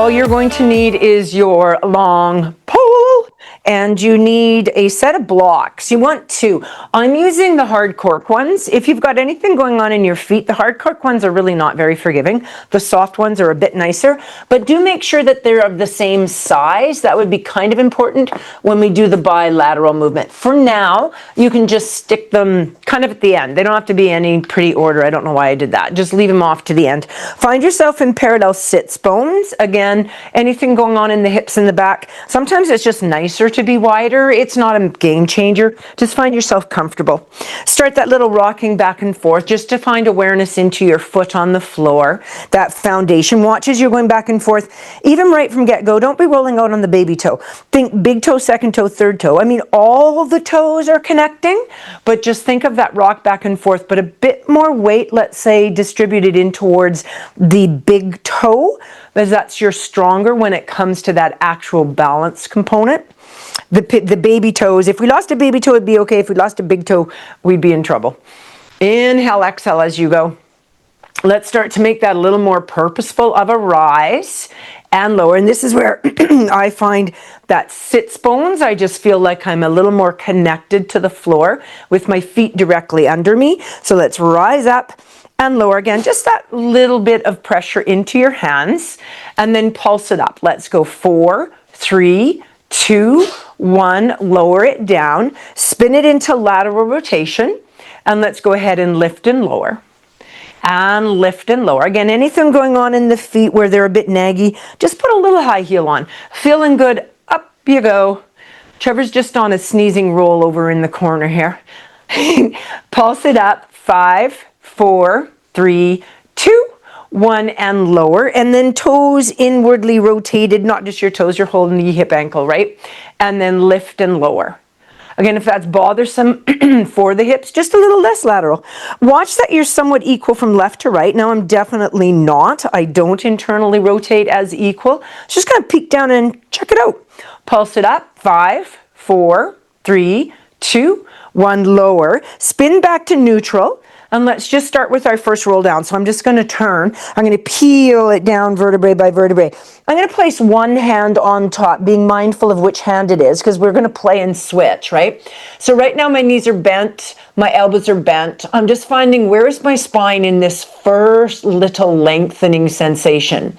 All you're going to need is your long pole, and you need a set of blocks. You want two. I'm using the hard cork ones. If you've got anything going on in your feet, the hard cork ones are really not very forgiving. The soft ones are a bit nicer, but do make sure that they're of the same size. That would be kind of important when we do the bilateral movement. For now, you can just stick them kind of at the end. They don't have to be any pretty order. I don't know why I did that. Just leave them off to the end. Find yourself in parallel sits bones. Again, anything going on in the hips and the back. Sometimes it's just nicer to be wider. It's not a game changer. Just find yourself comfortable. Start that little rocking back and forth just to find awareness into your foot on the floor. That foundation. Watch as you're going back and forth. Even right from get-go, don't be rolling out on the baby toe. Think big toe, second toe, third toe. I mean, all the toes are connecting, but just think of that rock back and forth, but a bit more weight, let's say, distributed in towards the big toe, because that's your stronger when it comes to that actual balance component. The baby toes, if we lost a baby toe, it'd be okay. If we lost a big toe, we'd be in trouble. Inhale, exhale as you go. Let's start to make that a little more purposeful of a rise and lower. And this is where I find that sits bones. I just feel like I'm a little more connected to the floor with my feet directly under me. So let's rise up and lower again. Just that little bit of pressure into your hands and then pulse it up. Let's go 4, 3, 2, 1. Lower it down. Spin it into lateral rotation. And let's go ahead and lift and lower. And lift and lower. Again, anything going on in the feet where they're a bit naggy, just put a little high heel on. Feeling good, up you go. Trevor's just on a sneezing roll over in the corner here. Pulse it up, 5, 4, 3, 2, 1, and lower. And then toes inwardly rotated, not just your toes, you're holding the hip ankle, right? And then lift and lower. Again, if that's bothersome for the hips, just a little less lateral. Watch that you're somewhat equal from left to right. Now, I'm definitely not. I don't internally rotate as equal. Just kind of peek down and check it out. Pulse it up. 5, 4, 3, 2, 1. Lower. Spin back to neutral. And let's just start with our first roll down. So I'm just going to turn. I'm going to peel it down vertebrae by vertebrae. I'm going to place one hand on top, being mindful of which hand it is, because we're going to play and switch, right? So right now my knees are bent, my elbows are bent. I'm just finding where is my spine in this first little lengthening sensation.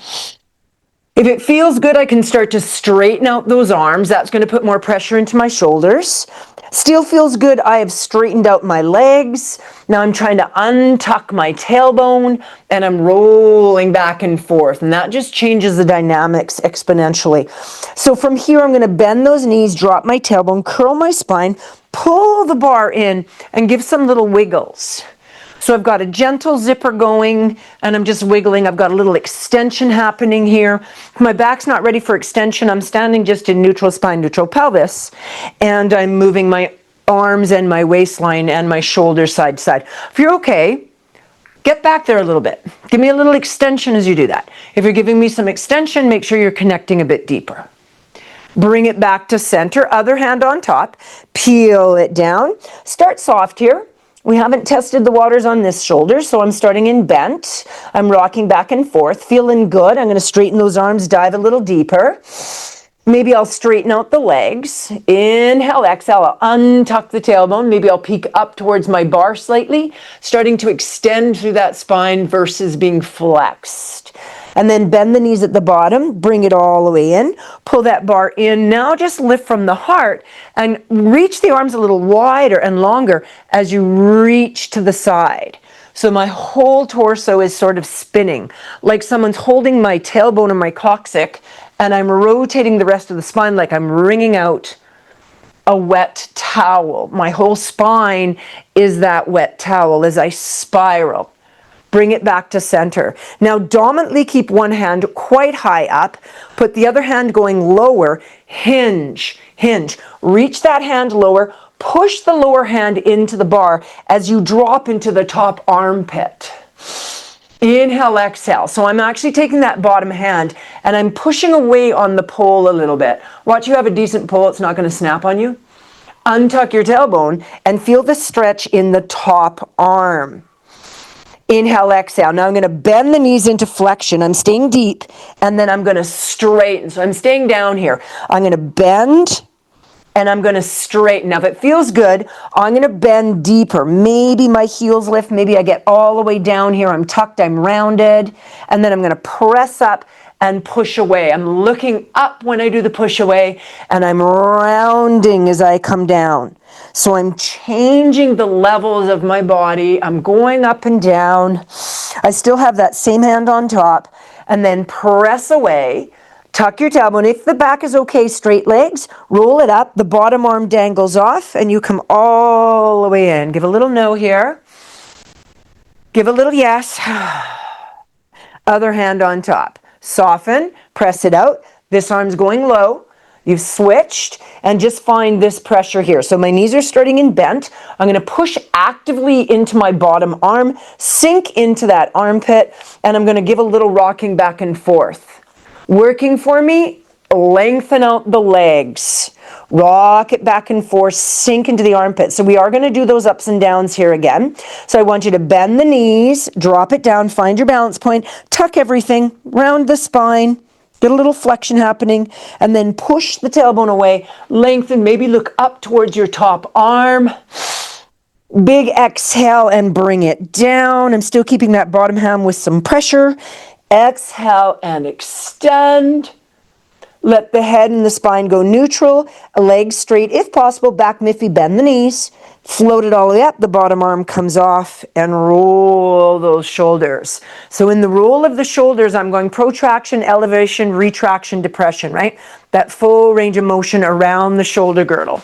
If it feels good, I can start to straighten out those arms. That's going to put more pressure into my shoulders. Still feels good. I have straightened out my legs. Now I'm trying to untuck my tailbone and I'm rolling back and forth. And that just changes the dynamics exponentially. So from here, I'm going to bend those knees, drop my tailbone, curl my spine, pull the bar in and give some little wiggles. So I've got a gentle zipper going and I'm just wiggling. I've got a little extension happening here. My back's not ready for extension. I'm standing just in neutral spine, neutral pelvis. And I'm moving my arms and my waistline and my shoulders side to side. If you're okay, get back there a little bit. Give me a little extension as you do that. If you're giving me some extension, make sure you're connecting a bit deeper. Bring it back to center. Other hand on top. Peel it down. Start soft here. We haven't tested the waters on this shoulder, so I'm starting in bent. I'm rocking back and forth, feeling good. I'm going to straighten those arms, dive a little deeper. Maybe I'll straighten out the legs. Inhale, exhale, I'll untuck the tailbone. Maybe I'll peek up towards my bar slightly, starting to extend through that spine versus being flexed. And then bend the knees at the bottom, bring it all the way in, pull that bar in. Now just lift from the heart and reach the arms a little wider and longer as you reach to the side. So my whole torso is sort of spinning, like someone's holding my tailbone and my coccyx, and I'm rotating the rest of the spine like I'm wringing out a wet towel. My whole spine is that wet towel as I spiral. Bring it back to center. Now dominantly keep one hand quite high up. Put the other hand going lower. Hinge, hinge. Reach that hand lower. Push the lower hand into the bar as you drop into the top armpit. Inhale, exhale. So I'm actually taking that bottom hand and I'm pushing away on the pole a little bit. Watch, you have a decent pole. It's not going to snap on you. Untuck your tailbone and feel the stretch in the top arm. Inhale, exhale. Now I'm going to bend the knees into flexion. I'm staying deep, and then I'm going to straighten. So I'm staying down here. I'm going to bend, and I'm going to straighten. Now, if it feels good, I'm going to bend deeper. Maybe my heels lift. Maybe I get all the way down here. I'm tucked, I'm rounded. And then I'm going to press up and push away. I'm looking up when I do the push away, and I'm rounding as I come down. So I'm changing the levels of my body. I'm going up and down. I still have that same hand on top, and then press away. Tuck your tailbone. If the back is okay, straight legs, roll it up. The bottom arm dangles off, and you come all the way in. Give a little no here. Give a little yes. Other hand on top. Soften, press it out. This arm's going low. You've switched, and just find this pressure here. So my knees are starting in bent. I'm going to push actively into my bottom arm, sink into that armpit, and I'm going to give a little rocking back and forth. Working for me, lengthen out the legs. Rock it back and forth, sink into the armpit. So we are going to do those ups and downs here again. So I want you to bend the knees, drop it down, find your balance point, tuck everything, round the spine. Get a little flexion happening, and then push the tailbone away, lengthen, maybe look up towards your top arm. Big exhale and bring it down. I'm still keeping that bottom ham with some pressure. Exhale and extend. Let the head and the spine go neutral, legs straight if possible, back miffy, bend the knees, float it all the way up, the bottom arm comes off, and roll those shoulders. So in the roll of the shoulders, I'm going protraction, elevation, retraction, depression, right? That full range of motion around the shoulder girdle.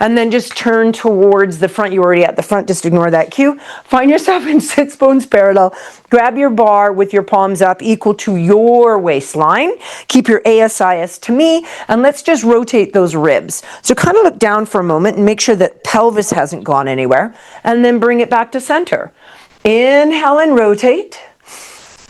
And then just turn towards the front. You're already at the front, just ignore that cue. Find yourself in sits bones parallel. Grab your bar with your palms up equal to your waistline. Keep your ASIS to me, and let's just rotate those ribs. So kind of look down for a moment and make sure that pelvis hasn't gone anywhere, and then bring it back to center. Inhale and rotate.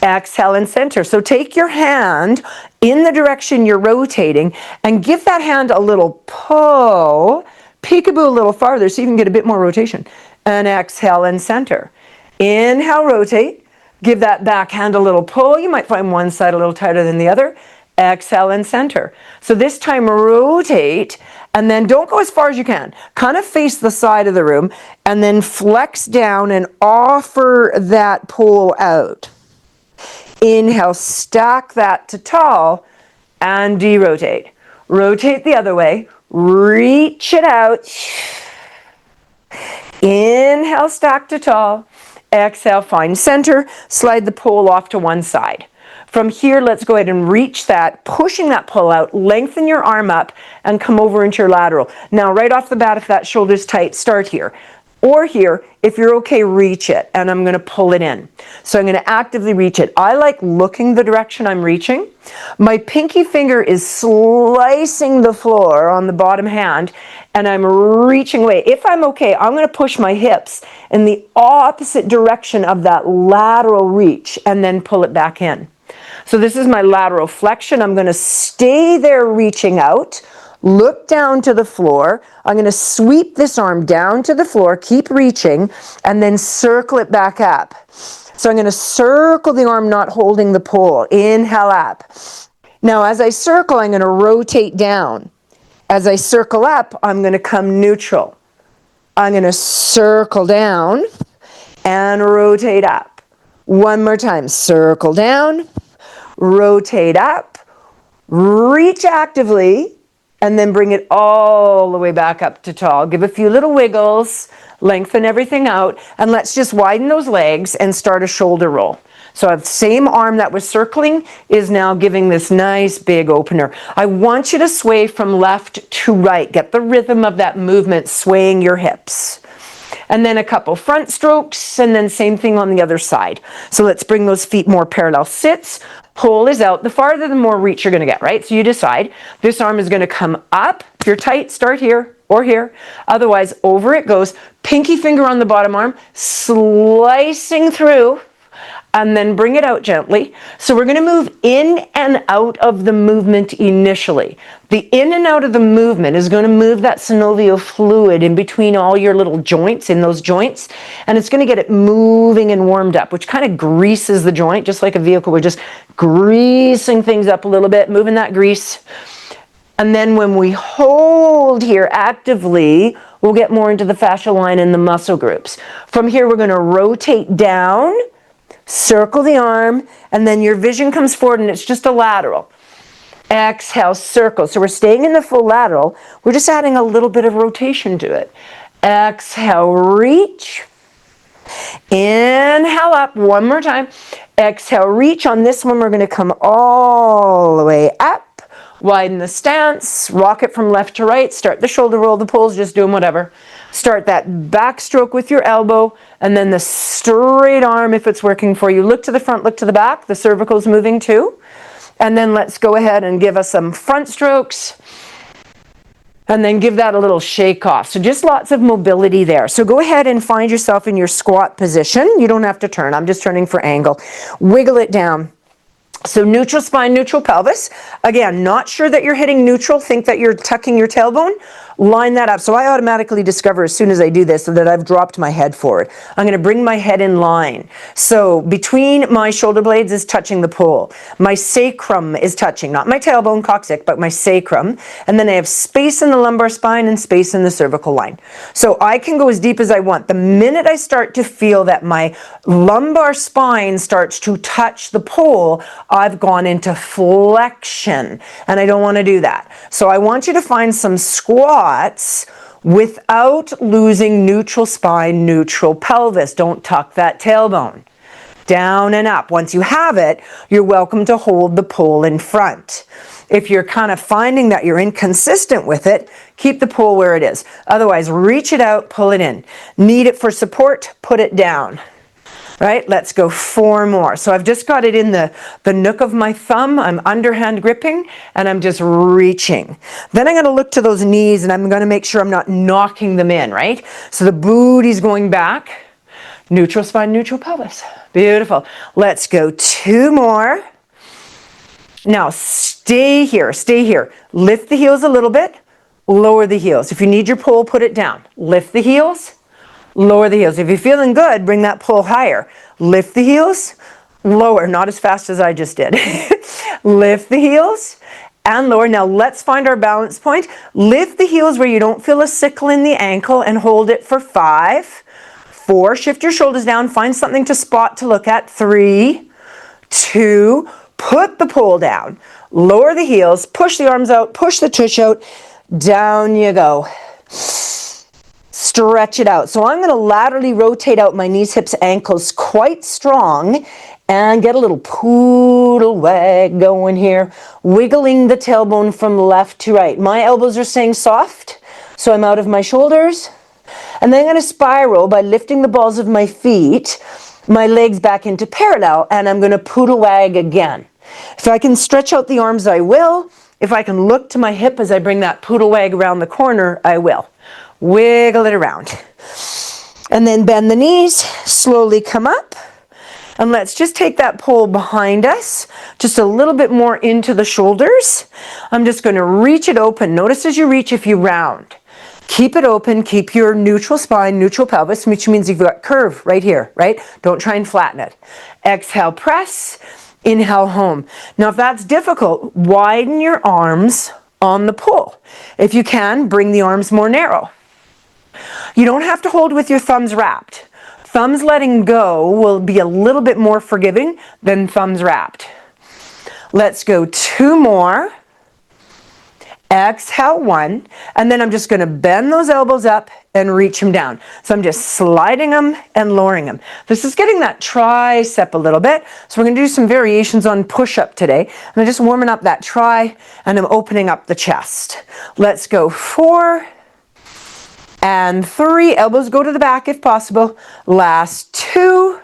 Exhale and center. So take your hand in the direction you're rotating and give that hand a little pull. Peekaboo a little farther so you can get a bit more rotation. And exhale and center. Inhale, rotate. Give that back hand a little pull. You might find one side a little tighter than the other. Exhale and center. So this time rotate, and then don't go as far as you can. Kind of face the side of the room, and then flex down and offer that pull out. Inhale, stack that to tall, and derotate. Rotate the other way. Reach it out. Inhale, stack to tall. Exhale, find center. Slide the pole off to one side. From here, let's go ahead and reach that, pushing that pull out, lengthen your arm up, and come over into your lateral. Now, right off the bat, if that shoulder's tight, start here. Or here, if you're okay, reach it, and I'm going to pull it in. So I'm going to actively reach it. I like looking the direction I'm reaching. My pinky finger is slicing the floor on the bottom hand, and I'm reaching away. If I'm okay, I'm going to push my hips in the opposite direction of that lateral reach, and then pull it back in. So this is my lateral flexion. I'm going to stay there reaching out. Look down to the floor. I'm going to sweep this arm down to the floor, keep reaching, and then circle it back up. So I'm going to circle the arm, not holding the pole. Inhale up. Now as I circle, I'm going to rotate down. As I circle up, I'm going to come neutral. I'm going to circle down and rotate up. One more time. Circle down, rotate up, reach actively, and then bring it all the way back up to tall. Give a few little wiggles, lengthen everything out, and let's just widen those legs and start a shoulder roll. So the same arm that was circling is now giving this nice big opener. I want you to sway from left to right. Get the rhythm of that movement, swaying your hips. And then a couple front strokes, and then same thing on the other side. So let's bring those feet more parallel. Sits, pull is out. The farther, the more reach you're going to get, right? So you decide. This arm is going to come up. If you're tight, start here or here. Otherwise, over it goes. Pinky finger on the bottom arm, slicing through. and then bring it out gently. So we're going to move in and out of the movement initially. The in and out of the movement is going to move that synovial fluid in between all your little joints, in those joints, and it's going to get it moving and warmed up, which kind of greases the joint, just like a vehicle. We're just greasing things up a little bit, moving that grease. And then when we hold here actively, we'll get more into the fascial line and the muscle groups. From here, we're going to rotate down, circle the arm, and then your vision comes forward and it's just a lateral. Exhale, circle. So we're staying in the full lateral. We're just adding a little bit of rotation to it. Exhale, reach. Inhale up, one more time. Exhale, reach. On this one, we're going to come all the way up. Widen the stance, rock it from left to right, start the shoulder roll, the pulls, just doing whatever. Start that backstroke with your elbow, and then the straight arm if it's working for you. Look to the front, look to the back, the cervical's moving too. And then let's go ahead and give us some front strokes, and then give that a little shake off. So just lots of mobility there. So go ahead and find yourself in your squat position. You don't have to turn, I'm just turning for angle. Wiggle it down. So neutral spine, neutral pelvis. Again, not sure that you're hitting neutral, think that you're tucking your tailbone. Line that up. So I automatically discover as soon as I do this that I've dropped my head forward. I'm going to bring my head in line. So between my shoulder blades is touching the pole. My sacrum is touching, not my tailbone, coccyx, but my sacrum. And then I have space in the lumbar spine and space in the cervical line. So I can go as deep as I want. The minute I start to feel that my lumbar spine starts to touch the pole, I've gone into flexion, and I don't want to do that. So I want you to find some squats without losing neutral spine, neutral pelvis. Don't tuck that tailbone. Down and up. Once you have it, you're welcome to hold the pole in front. If you're kind of finding that you're inconsistent with it, keep the pole where it is. Otherwise, reach it out, pull it in. Need it for support, put it down. Right, let's go 4 more. So I've just got it in the nook of my thumb. I'm underhand gripping and I'm just reaching. Then I'm going to look to those knees and I'm going to make sure I'm not knocking them in, right? So the booty's going back. Neutral spine, neutral pelvis. Beautiful. Let's go 2 more. Now stay here, stay here. Lift the heels a little bit, lower the heels. If you need your pole, put it down. Lift the heels. Lower the heels. If you're feeling good, bring that pole higher. Lift the heels, lower, not as fast as I just did. Lift the heels and lower. Now let's find our balance point. Lift the heels where you don't feel a sickle in the ankle and hold it for 5, 4. Shift your shoulders down. Find something to spot to look at. 3, 2. Put the pole down. Lower the heels. Push the arms out. Push the tush out. Down you go. Stretch it out. So I'm going to laterally rotate out my knees, hips, ankles quite strong and get a little poodle wag going here. Wiggling the tailbone from left to right. My elbows are staying soft, so I'm out of my shoulders. And then I'm going to spiral by lifting the balls of my feet, my legs back into parallel, and I'm going to poodle wag again. If I can stretch out the arms, I will. If I can look to my hip as I bring that poodle wag around the corner, I will. Wiggle it around. And then bend the knees, slowly come up. And let's just take that pole behind us, just a little bit more into the shoulders. I'm just going to reach it open. Notice as you reach if you round. Keep it open, keep your neutral spine, neutral pelvis, which means you've got curve right here, right? Don't try and flatten it. Exhale, press. Inhale, home. Now if that's difficult, widen your arms on the pole. If you can, bring the arms more narrow. You don't have to hold with your thumbs wrapped. Thumbs letting go will be a little bit more forgiving than thumbs wrapped. Let's go 2 more. Exhale, 1. And then I'm just going to bend those elbows up and reach them down. So I'm just sliding them and lowering them. This is getting that tricep a little bit. So we're going to do some variations on push-up today. And I'm just warming up that tri and I'm opening up the chest. Let's go 4 and 3. Elbows go to the back if possible. Last 2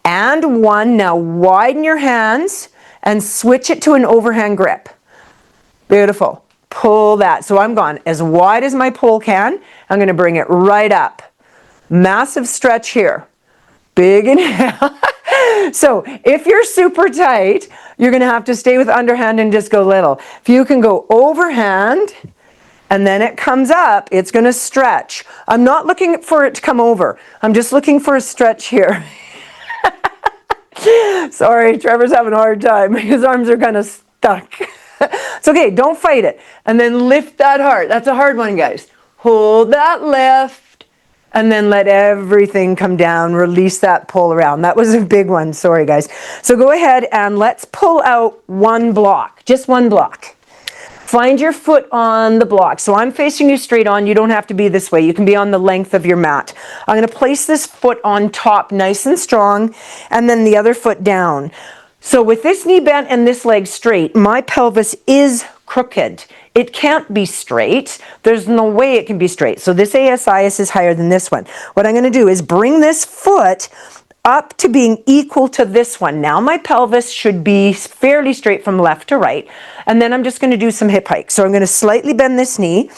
and 1. Now widen your hands and switch it to an overhand grip. Beautiful. Pull that. So I'm gone as wide as my pole can. I'm going to bring it right up. Massive stretch here. Big inhale. So if you're super tight, you're going to have to stay with underhand and just go little. If you can go overhand and then it comes up, it's going to stretch. I'm not looking for it to come over. I'm just looking for a stretch here. Sorry, Trevor's having a hard time. His arms are kind of stuck. It's okay, don't fight it. And then lift that hard. That's a hard one, guys. Hold that lift, and then let everything come down. Release that pull around. That was a big one. Sorry, guys. So go ahead and let's pull out one block, just one block. Find your foot on the block. So I'm facing you straight on. You don't have to be this way. You can be on the length of your mat. I'm going to place this foot on top nice and strong, and then the other foot down. So with this knee bent and this leg straight, my pelvis is crooked. It can't be straight. There's no way it can be straight. So this ASIS is higher than this one. What I'm going to do is bring this foot up to being equal to this one. Now my pelvis should be fairly straight from left to right. And then I'm just going to do some hip hikes. So I'm going to slightly bend this knee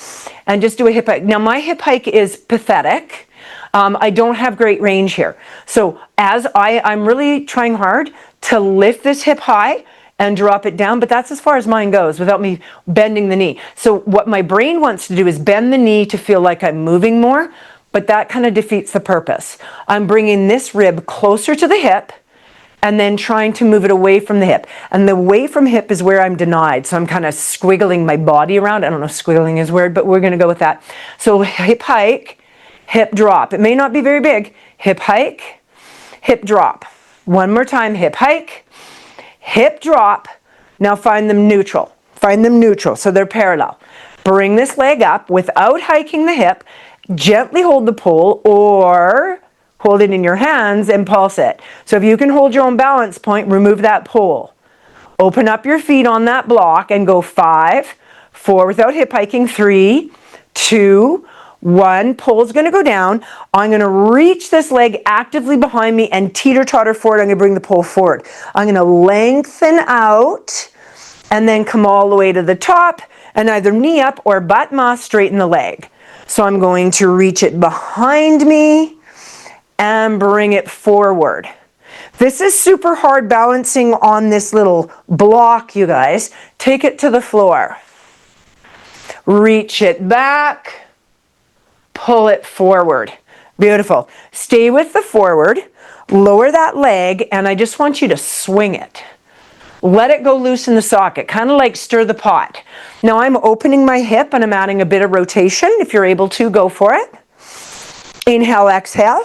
and just do a hip hike. Now my hip hike is pathetic. I don't have great range here. So as I'm really trying hard to lift this hip high and drop it down, but that's as far as mine goes without me bending the knee. So what my brain wants to do is bend the knee to feel like I'm moving more, but that kind of defeats the purpose. I'm bringing this rib closer to the hip and then trying to move it away from the hip. And the away from hip is where I'm denied. So I'm kind of squiggling my body around. I don't know if squiggling is a word, but we're going to go with that. So hip hike, hip drop. It may not be very big. Hip hike, hip drop. One more time, hip hike, hip drop. Now find them neutral. Find them neutral so they're parallel. Bring this leg up without hiking the hip. Gently hold the pole or hold it in your hands and pulse it. So if you can hold your own balance point, remove that pole. Open up your feet on that block and go 5, 4 without hip hiking, 3, 2, 1. Pole's going to go down. I'm going to reach this leg actively behind me and teeter-totter forward. I'm going to bring the pole forward. I'm going to lengthen out and then come all the way to the top and either knee up or butt mas straighten the leg. So I'm going to reach it behind me and bring it forward. This is super hard balancing on this little block, you guys. Take it to the floor. Reach it back. Pull it forward. Beautiful. Stay with the forward. Lower that leg, and I just want you to swing it. Let it go loose in the socket, kind of like stir the pot. Now I'm opening my hip and I'm adding a bit of rotation. If you're able to, go for it. Inhale, exhale.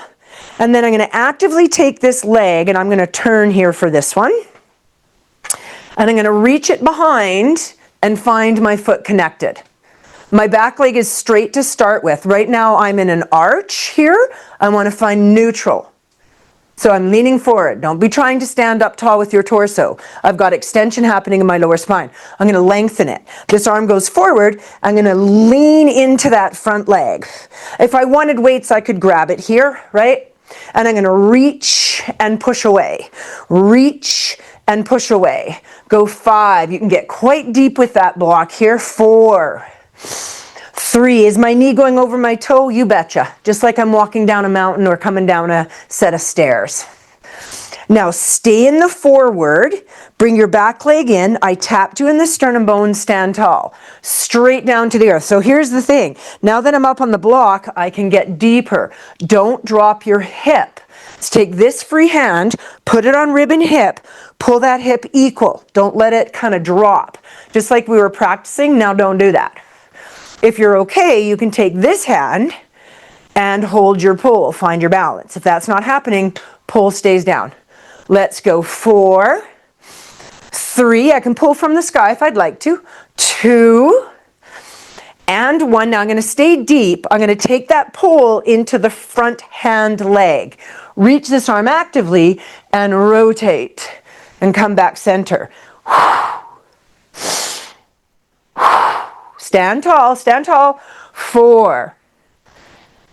And then I'm going to actively take this leg and I'm going to turn here for this one. And I'm going to reach it behind and find my foot connected. My back leg is straight to start with. Right now I'm in an arch here. I want to find neutral. So I'm leaning forward. Don't be trying to stand up tall with your torso. I've got extension happening in my lower spine. I'm going to lengthen it. This arm goes forward. I'm going to lean into that front leg. If I wanted weights, I could grab it here, right? And I'm going to reach and push away. Reach and push away. Go 5. You can get quite deep with that block here. 4. 3. Is my knee going over my toe? You betcha. Just like I'm walking down a mountain or coming down a set of stairs. Now stay in the forward. Bring your back leg in. I tapped you in the sternum bone. Stand tall. Straight down to the earth. So here's the thing. Now that I'm up on the block, I can get deeper. Don't drop your hip. Let's take this free hand, put it on rib and hip, pull that hip equal. Don't let it kind of drop. Just like we were practicing, now don't do that. If you're okay, you can take this hand and hold your pole. Find your balance. If that's not happening, pole stays down. Let's go 4, 3. I can pull from the sky if I'd like to. 2, and 1. Now I'm going to stay deep. I'm going to take that pole into the front hand leg. Reach this arm actively and rotate and come back center. Stand tall, stand tall. 4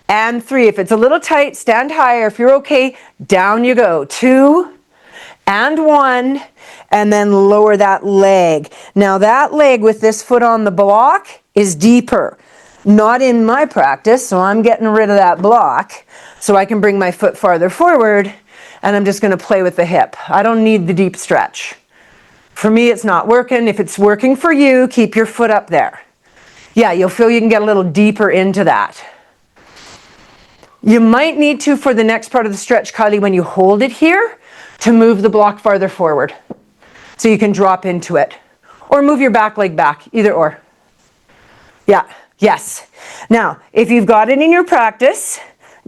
and 3. If it's a little tight, stand higher. If you're okay, down you go. 2 and 1, and then lower that leg. Now that leg with this foot on the block is deeper. Not in my practice, so I'm getting rid of that block so I can bring my foot farther forward and I'm just going to play with the hip. I don't need the deep stretch. For me, it's not working. If it's working for you, keep your foot up there. Yeah, you'll feel you can get a little deeper into that. You might need to, for the next part of the stretch, Kylie, when you hold it here, to move the block farther forward so you can drop into it. Or move your back leg back, either or. Yeah, yes. Now, if you've got it in your practice,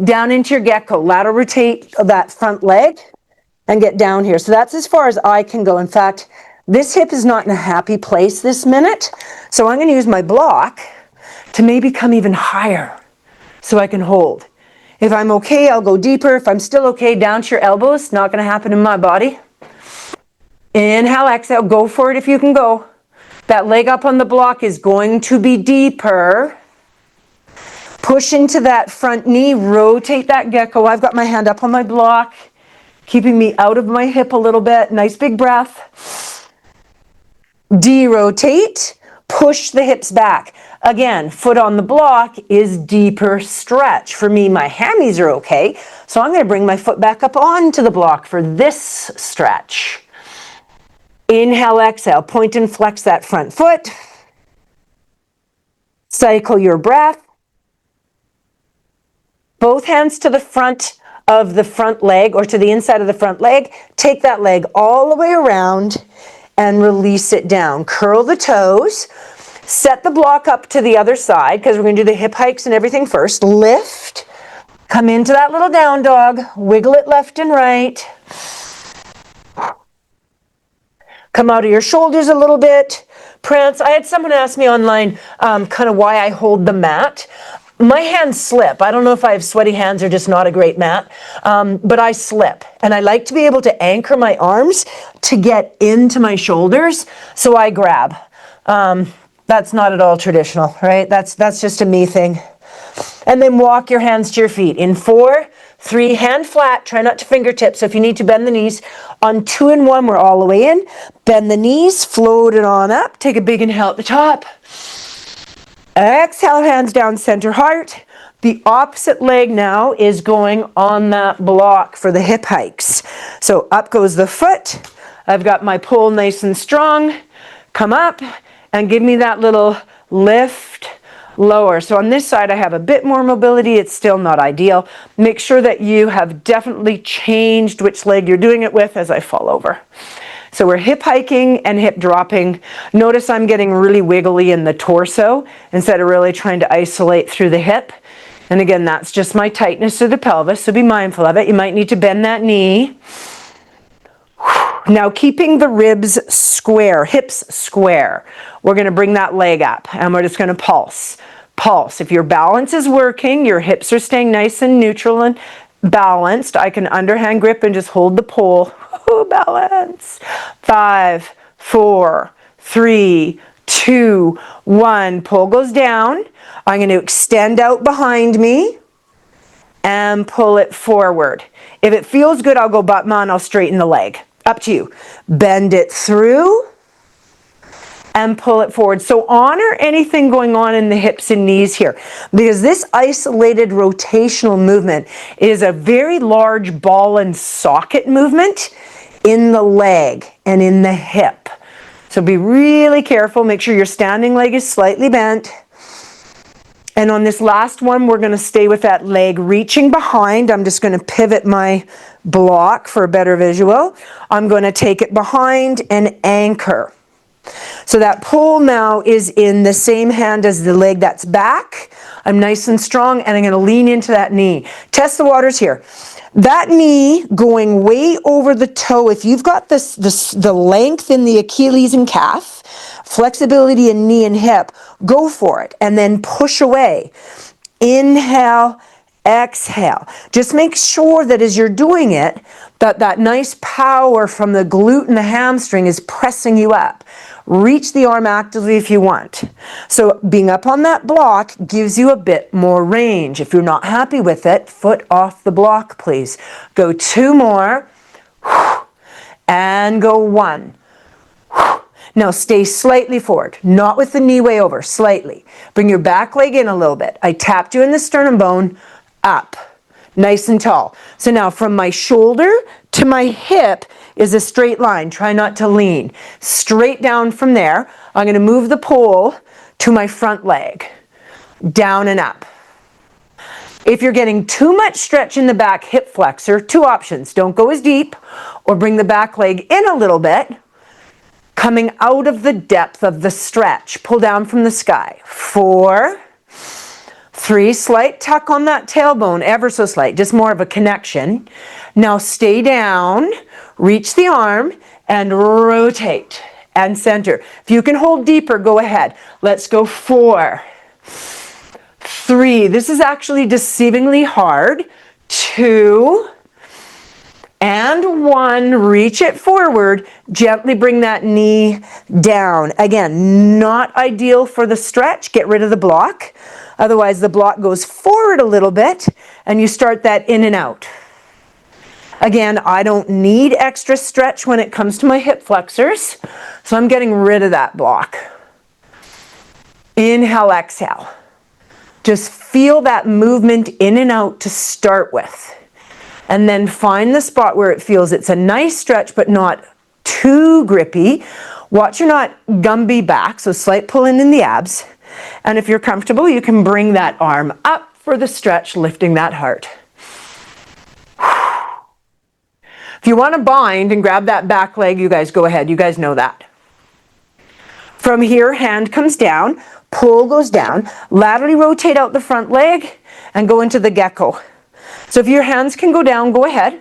down into your gecko, lateral rotate that front leg and get down here. So that's as far as I can go. In fact, this hip is not in a happy place this minute, so I'm going to use my block to maybe come even higher so I can hold. If I'm okay, I'll go deeper. If I'm still okay, down to your elbows. Not going to happen in my body. Inhale, exhale, go for it if you can go. That leg up on the block is going to be deeper. Push into that front knee, rotate that gecko. I've got my hand up on my block, keeping me out of my hip a little bit. Nice big breath. De-rotate, push the hips back. Again, foot on the block is deeper stretch. For me, my hammies are okay, so I'm going to bring my foot back up onto the block for this stretch. Inhale, exhale, point and flex that front foot. Cycle your breath. Both hands to the front of the front leg or to the inside of the front leg. Take that leg all the way around and release it down. Curl the toes. Set the block up to the other side because we're going to do the hip hikes and everything first. Lift. Come into that little down dog. Wiggle it left and right. Come out of your shoulders a little bit. Prance. I had someone ask me online kind of why I hold the mat. My hands slip. I don't know if I have sweaty hands or just not a great mat, but I slip. And I like to be able to anchor my arms to get into my shoulders, so I grab. That's not at all traditional, right? That's just a me thing. And then walk your hands to your feet. In 4, 3, hand flat. Try not to fingertips. So if you need to bend the knees. On 2 and 1, we're all the way in. Bend the knees, float it on up. Take a big inhale at the top. Exhale, hands down, center heart. The opposite leg now is going on that block for the hip hikes. So up goes the foot. I've got my pull nice and strong. Come up and give me that little lift, lower. So on this side, I have a bit more mobility. It's still not ideal. Make sure that you have definitely changed which leg you're doing it with as I fall over. So we're hip hiking and hip dropping. Notice I'm getting really wiggly in the torso instead of really trying to isolate through the hip. And again, that's just my tightness of the pelvis, so be mindful of it. You might need to bend that knee. Now keeping the ribs square, hips square. We're going to bring that leg up and we're just going to pulse. Pulse. If your balance is working, your hips are staying nice and neutral and balanced, I can underhand grip and just hold the pole. Balance. 5, 4, 3, 2, 1. Pull goes down. I'm going to extend out behind me and pull it forward. If it feels good, I'll go Batman. I'll straighten the leg. Up to you. Bend it through and pull it forward. So honor anything going on in the hips and knees here, because this isolated rotational movement is a very large ball and socket movement in the leg and in the hip. So be really careful. Make sure your standing leg is slightly bent. And on this last one, we're going to stay with that leg reaching behind. I'm just going to pivot my block for a better visual. I'm going to take it behind and anchor. So that pull now is in the same hand as the leg that's back. I'm nice and strong, and I'm going to lean into that knee. Test the waters here. That knee going way over the toe. If you've got the length in the Achilles and calf, flexibility in knee and hip, go for it. And then push away. Inhale, exhale. Just make sure that as you're doing it, that nice power from the glute and the hamstring is pressing you up. Reach the arm actively if you want. So being up on that block gives you a bit more range. If you're not happy with it, foot off the block, please. Go 2 more. And go 1. Now stay slightly forward, not with the knee way over, slightly. Bring your back leg in a little bit. I tapped you in the sternum bone, up. Nice and tall. So now from my shoulder to my hip is a straight line. Try not to lean. Straight down from there, I'm going to move the pole to my front leg. Down and up. If you're getting too much stretch in the back hip flexor, two options. Don't go as deep, or bring the back leg in a little bit, coming out of the depth of the stretch. Pull down from the sky. 4, 3, slight tuck on that tailbone, ever so slight, just more of a connection. Now stay down, reach the arm, and rotate and center. If you can hold deeper, go ahead. Let's go 4, 3, this is actually deceivingly hard, 2, and 1, reach it forward, gently bring that knee down. Again, not ideal for the stretch, get rid of the block. Otherwise the block goes forward a little bit and you start that in and out. Again, I don't need extra stretch when it comes to my hip flexors, so I'm getting rid of that block. Inhale, exhale. Just feel that movement in and out to start with. And then find the spot where it feels it's a nice stretch but not too grippy. Watch you're not Gumby back, so slight pull in the abs. And if you're comfortable, you can bring that arm up for the stretch, lifting that heart. If you want to bind and grab that back leg, you guys go ahead. You guys know that. From here, hand comes down, pull goes down, laterally rotate out the front leg, and go into the gecko. So if your hands can go down, go ahead.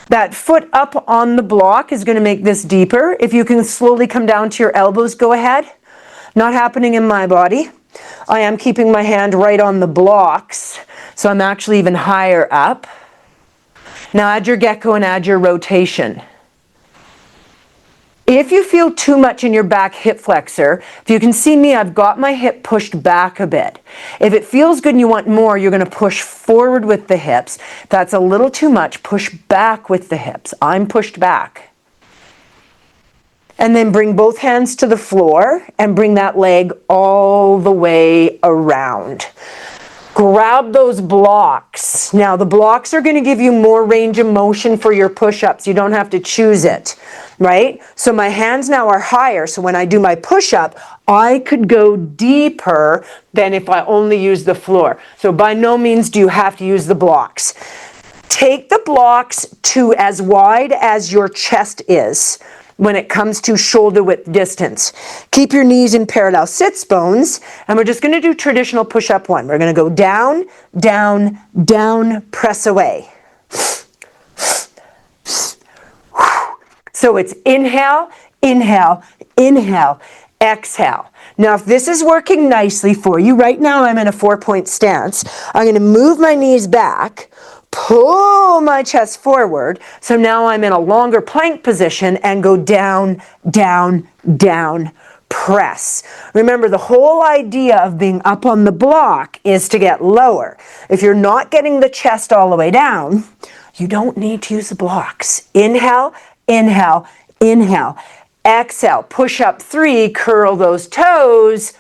That foot up on the block is going to make this deeper. If you can slowly come down to your elbows, go ahead. Not happening in my body. I am keeping my hand right on the blocks, so I'm actually even higher up. Now add your gecko and add your rotation. If you feel too much in your back hip flexor, if you can see me, I've got my hip pushed back a bit. If it feels good and you want more, you're going to push forward with the hips. If that's a little too much, push back with the hips. I'm pushed back. And then bring both hands to the floor and bring that leg all the way around. Grab those blocks. Now the blocks are going to give you more range of motion for your push-ups. You don't have to choose it, right? So my hands now are higher, so when I do my push-up, I could go deeper than if I only use the floor. So by no means do you have to use the blocks. Take the blocks to as wide as your chest is when it comes to shoulder width distance. Keep your knees in parallel sits bones, and we're just going to do traditional push-up 1. We're going to go down, down, down, press away. So it's inhale, inhale, inhale, exhale. Now if this is working nicely for you, right now I'm in a 4-point stance. I'm going to move my knees back, pull my chest forward, so now I'm in a longer plank position and go down, down, down, press. Remember, the whole idea of being up on the block is to get lower. If you're not getting the chest all the way down, you don't need to use the blocks. Inhale, inhale, inhale. Exhale, push up 3, curl those toes,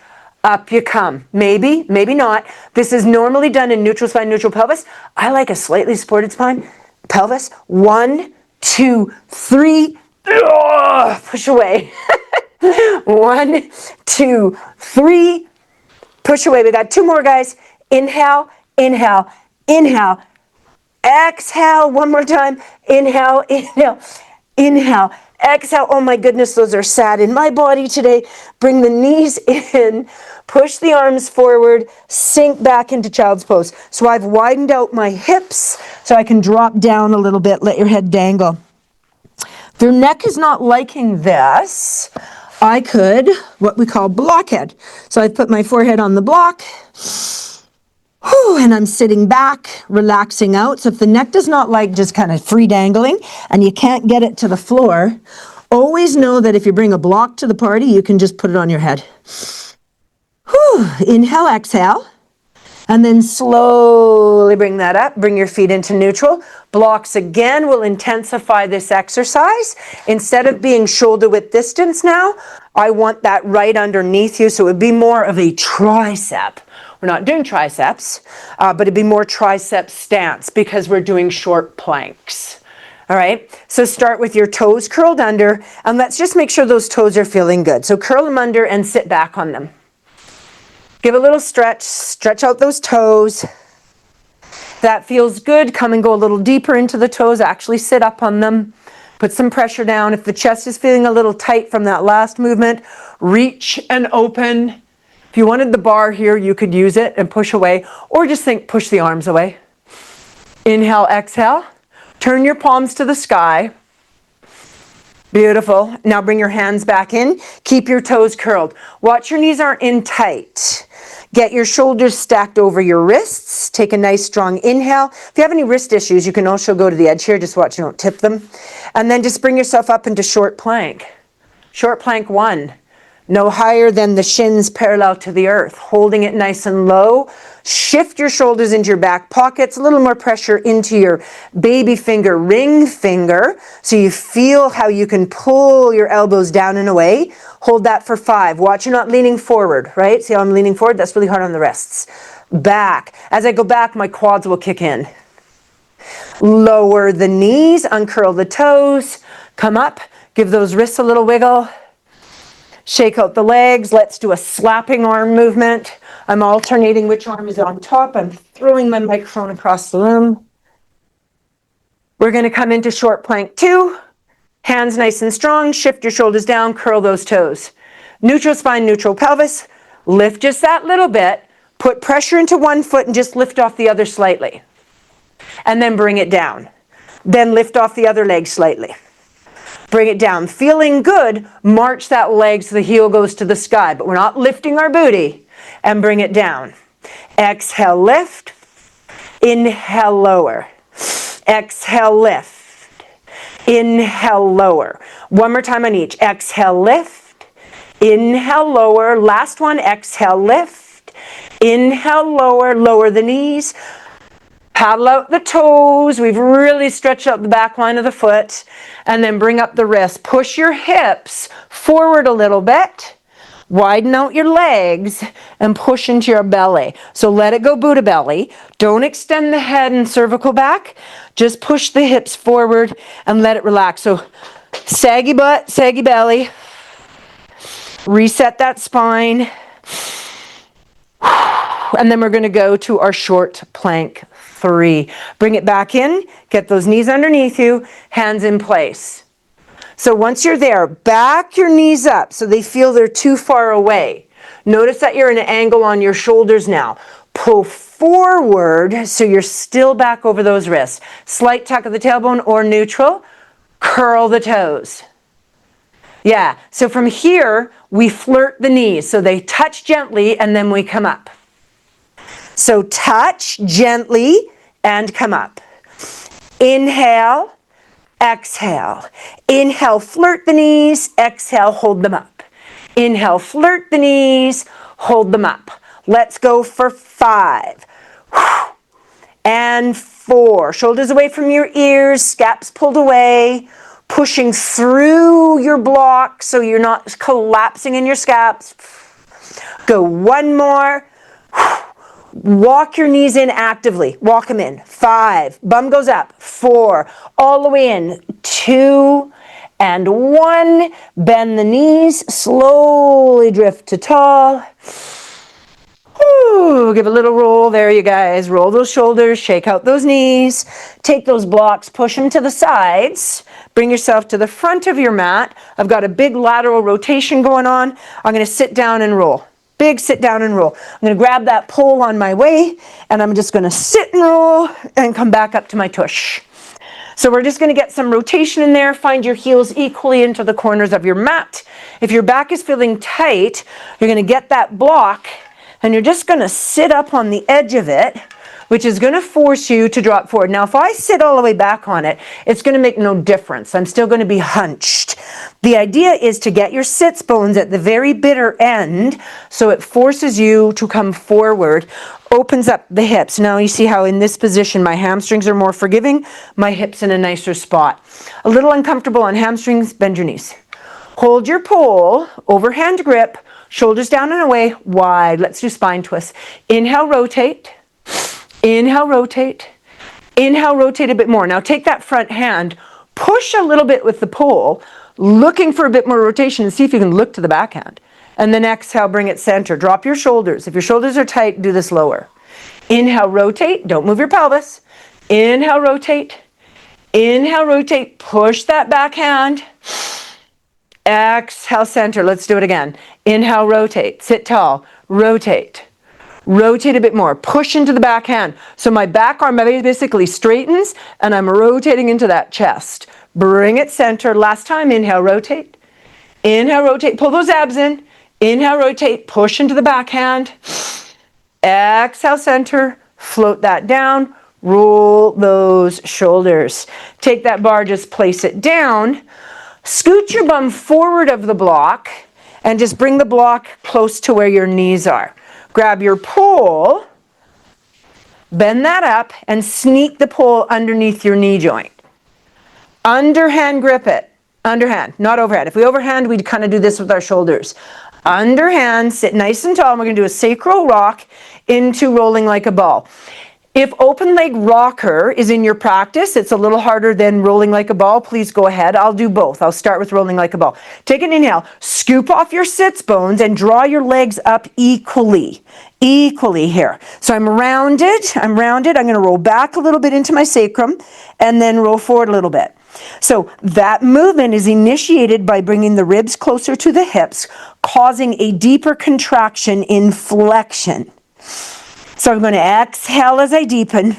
up you come. Maybe, maybe not. This is normally done in neutral spine, neutral pelvis. I like a slightly supported spine, pelvis. 1, 2, 3, push away. 1, 2, 3, push away. We got 2 more, guys. Inhale, inhale, inhale. Exhale, one more time. Inhale, inhale, inhale. Exhale. Oh my goodness, those are sad in my body today. Bring the knees in, push the arms forward, sink back into child's pose. So I've widened out my hips so I can drop down a little bit, let your head dangle. If your neck is not liking this, I could, what we call blockhead. So I put my forehead on the block, and I'm sitting back, relaxing out. So if the neck does not like just kind of free dangling and you can't get it to the floor, always know that if you bring a block to the party, you can just put it on your head. Inhale, exhale, and then slowly bring that up. Bring your feet into neutral. Blocks again will intensify this exercise. Instead of being shoulder width distance now, I want that right underneath you, so it would be more of a tricep. We're not doing triceps, but it'd be more tricep stance because we're doing short planks. All right, so start with your toes curled under, and let's just make sure those toes are feeling good. So curl them under and sit back on them. Give a little stretch, stretch out those toes. That feels good. Come and go a little deeper into the toes, actually sit up on them. Put some pressure down. If the chest is feeling a little tight from that last movement, reach and open. If you wanted the bar here, you could use it and push away, or just think, push the arms away. Inhale, exhale. Turn your palms to the sky. Beautiful. Now bring your hands back in. Keep your toes curled. Watch your knees aren't in tight. Get your shoulders stacked over your wrists. Take a nice strong inhale. If you have any wrist issues, you can also go to the edge here. Just watch you don't tip them. And then just bring yourself up into short plank. Short plank 1. No higher than the shins parallel to the earth. Holding it nice and low. Shift your shoulders into your back pockets. A little more pressure into your baby finger, ring finger. So you feel how you can pull your elbows down and away. Hold that for 5. Watch you're not leaning forward, right? See how I'm leaning forward? That's really hard on the wrists. Back. As I go back, my quads will kick in. Lower the knees, uncurl the toes. Come up. Give those wrists a little wiggle. Shake out the legs. Let's do a slapping arm movement. I'm alternating which arm is on top. I'm throwing my microphone across the room. We're going to come into short plank 2. Hands nice and strong. Shift your shoulders down. Curl those toes. Neutral spine, neutral pelvis. Lift just that little bit. Put pressure into one foot and just lift off the other slightly. And then bring it down. Then lift off the other leg slightly. Bring it down. Feeling good, march that leg so the heel goes to the sky, but we're not lifting our booty. And bring it down. Exhale, lift. Inhale, lower. Exhale, lift. Inhale, lower. One more time on each. Exhale, lift. Inhale, lower. Last one. Exhale, lift. Inhale, lower. Lower the knees. Paddle out the toes. We've really stretched out the back line of the foot. And then bring up the wrist. Push your hips forward a little bit. Widen out your legs and push into your belly. So let it go Buddha belly. Don't extend the head and cervical back. Just push the hips forward and let it relax. So saggy butt, saggy belly. Reset that spine. And then we're going to go to our short plank 3. Bring it back in. Get those knees underneath you. Hands in place. So once you're there, back your knees up so they feel they're too far away. Notice that you're in an angle on your shoulders now. Pull forward so you're still back over those wrists. Slight tuck of the tailbone or neutral. Curl the toes. Yeah, so from here, we flirt the knees. So they touch gently and then we come up. So touch gently and come up. Inhale, exhale. Inhale, flirt the knees. Exhale, hold them up. Inhale, flirt the knees. Hold them up. Let's go for 5. And 4. Shoulders away from your ears. Scaps pulled away. Pushing through your block so you're not collapsing in your scaps. Go one more. Walk your knees in actively. Walk them in. 5. Bum goes up. 4. All the way in. 2 and 1. Bend the knees. Slowly drift to tall. Ooh, give a little roll there, you guys. Roll those shoulders. Shake out those knees. Take those blocks. Push them to the sides. Bring yourself to the front of your mat. I've got a big lateral rotation going on. I'm going to sit down and roll. Big sit down and roll. I'm going to grab that pole on my way, and I'm just going to sit and roll and come back up to my tush. So we're just going to get some rotation in there. Find your heels equally into the corners of your mat. If your back is feeling tight, you're going to get that block, and you're just going to sit up on the edge of it, which is going to force you to drop forward. Now, if I sit all the way back on it, it's going to make no difference. I'm still going to be hunched. The idea is to get your sits bones at the very bitter end so it forces you to come forward, opens up the hips. Now you see how in this position my hamstrings are more forgiving, my hips in a nicer spot. A little uncomfortable on hamstrings, bend your knees. Hold your pole, overhand grip, shoulders down and away, wide. Let's do spine twists. Inhale, rotate. Inhale, rotate. Inhale, rotate a bit more. Now take that front hand, push a little bit with the pole, looking for a bit more rotation, and see if you can look to the backhand. And then exhale, bring it center. Drop your shoulders. If your shoulders are tight, do this lower. Inhale, rotate. Don't move your pelvis. Inhale, rotate. Inhale, rotate. Push that backhand. Exhale, center. Let's do it again. Inhale, rotate. Sit tall. Rotate. Rotate a bit more. Push into the backhand. So my back arm basically straightens and I'm rotating into that chest. Bring it center. Last time. Inhale, rotate. Inhale, rotate. Pull those abs in. Inhale, rotate. Push into the backhand. Exhale, center. Float that down. Roll those shoulders. Take that bar, just place it down. Scoot your bum forward of the block and just bring the block close to where your knees are. Grab your pole, bend that up, and sneak the pole underneath your knee joint. Underhand grip it. Underhand, not overhand. If we overhand, we'd kind of do this with our shoulders. Underhand, sit nice and tall. And we're going to do a sacral rock into rolling like a ball. If open leg rocker is in your practice, it's a little harder than rolling like a ball, please go ahead. I'll do both. I'll start with rolling like a ball. Take an inhale, scoop off your sits bones and draw your legs up equally here. So I'm rounded. I'm going to roll back a little bit into my sacrum and then roll forward a little bit. So that movement is initiated by bringing the ribs closer to the hips, causing a deeper contraction in flexion. So I'm going to exhale as I deepen.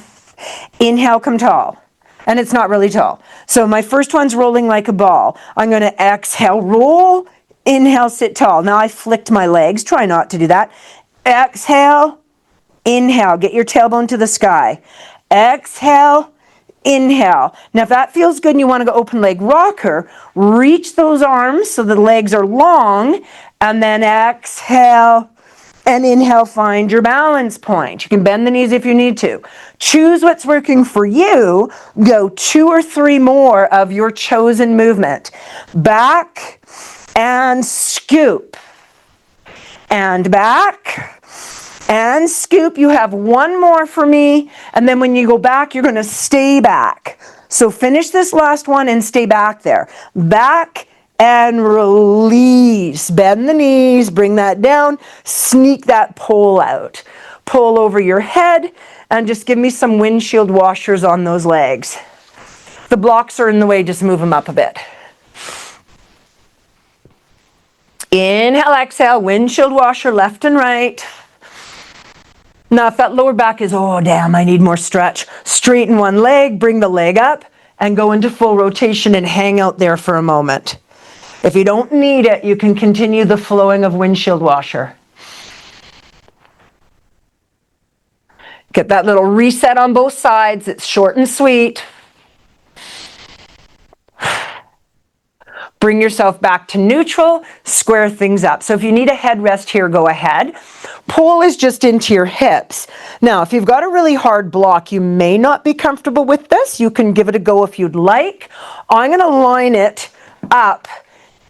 Inhale, come tall. And it's not really tall. So my first one's rolling like a ball. I'm going to exhale, roll. Inhale, sit tall. Now I flicked my legs. Try not to do that. Exhale, inhale. Get your tailbone to the sky. Exhale, inhale. Now if that feels good and you want to go open leg rocker, reach those arms so the legs are long. And then exhale. And inhale, find your balance point. You can bend the knees if you need to. Choose what's working for you. Go 2 or 3 more of your chosen movement. Back and scoop. And back and scoop. You have 1 more for me. And then when you go back, you're going to stay back. So finish this last one and stay back there. Back and release. Bend the knees, bring that down, sneak that pole out. Pull over your head and just give me some windshield washers on those legs. The blocks are in the way, just move them up a bit. Inhale, exhale, windshield washer left and right. Now if that lower back is, oh damn, I need more stretch, straighten one leg, bring the leg up and go into full rotation and hang out there for a moment. If you don't need it, you can continue the flowing of windshield washer. Get that little reset on both sides. It's short and sweet. Bring yourself back to neutral, square things up. So if you need a headrest here, go ahead. Pull is just into your hips. Now, if you've got a really hard block, you may not be comfortable with this. You can give it a go if you'd like. I'm going to line it up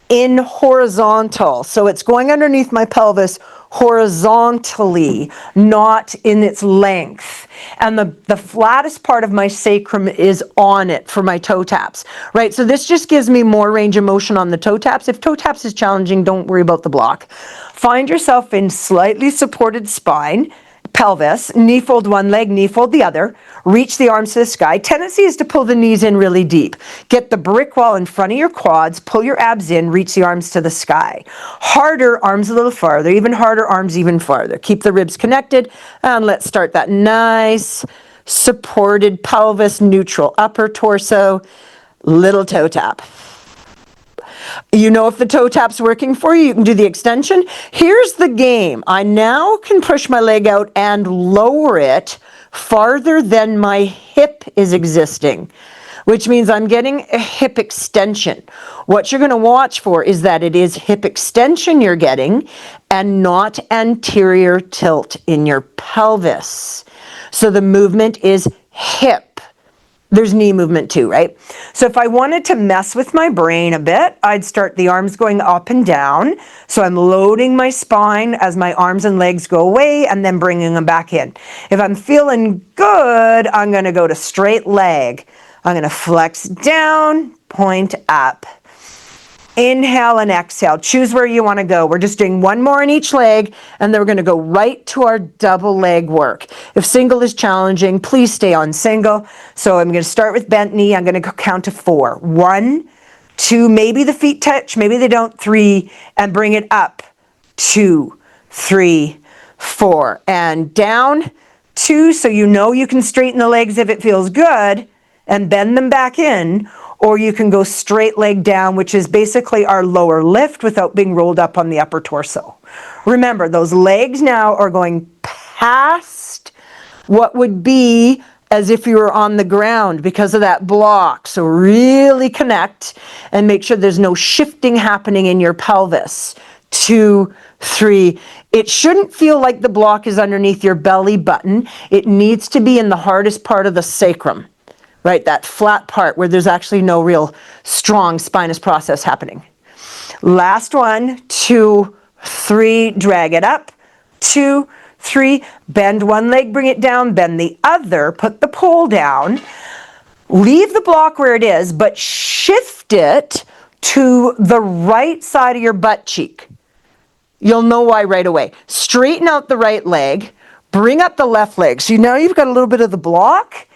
in horizontal. So it's going underneath my pelvis horizontally, not in its length. And the flattest part of my sacrum is on it for my toe taps, right? So this just gives me more range of motion on the toe taps. If toe taps is challenging, don't worry about the block. Find yourself in slightly supported spine, pelvis, knee fold one leg, knee fold the other, reach the arms to the sky. Tendency is to pull the knees in really deep. Get the brick wall in front of your quads, pull your abs in, reach the arms to the sky. Harder, arms a little farther, even harder, arms even farther. Keep the ribs connected, and let's start that nice supported pelvis, neutral upper torso, little toe tap. You know if the toe tap's working for you, you can do the extension. Here's the game. I now can push my leg out and lower it farther than my hip is existing, which means I'm getting a hip extension. What you're going to watch for is that it is hip extension you're getting and not anterior tilt in your pelvis. So the movement is hip. there's knee movement too, right? So if I wanted to mess with my brain a bit, I'd start the arms going up and down. So I'm loading my spine as my arms and legs go away and then bringing them back in. If I'm feeling good, I'm going to go to straight leg. I'm going to flex down, point up. Inhale and exhale. Choose where you want to go. We're just doing one more in each leg, and then we're going to go right to our double leg work. If single is challenging, please stay on single. So I'm going to start with bent knee. I'm going to count to 4. 1, 2, maybe the feet touch, maybe they don't. 3, and bring it up. 2, 3, 4, and down. 2, so you know you can straighten the legs if it feels good, and bend them back in. Or you can go straight leg down, which is basically our lower lift without being rolled up on the upper torso. Remember, those legs now are going past what would be as if you were on the ground because of that block. So really connect and make sure there's no shifting happening in your pelvis. 2, 3. It shouldn't feel like the block is underneath your belly button. It needs to be in the hardest part of the sacrum. Right, that flat part where there's actually no real strong spinous process happening. Last one, 2, 3, drag it up. 2, 3, bend one leg, bring it down, bend the other, put the pole down. Leave the block where it is, but shift it to the right side of your butt cheek. You'll know why right away. Straighten out the right leg, bring up the left leg. So now you've got a little bit of the block,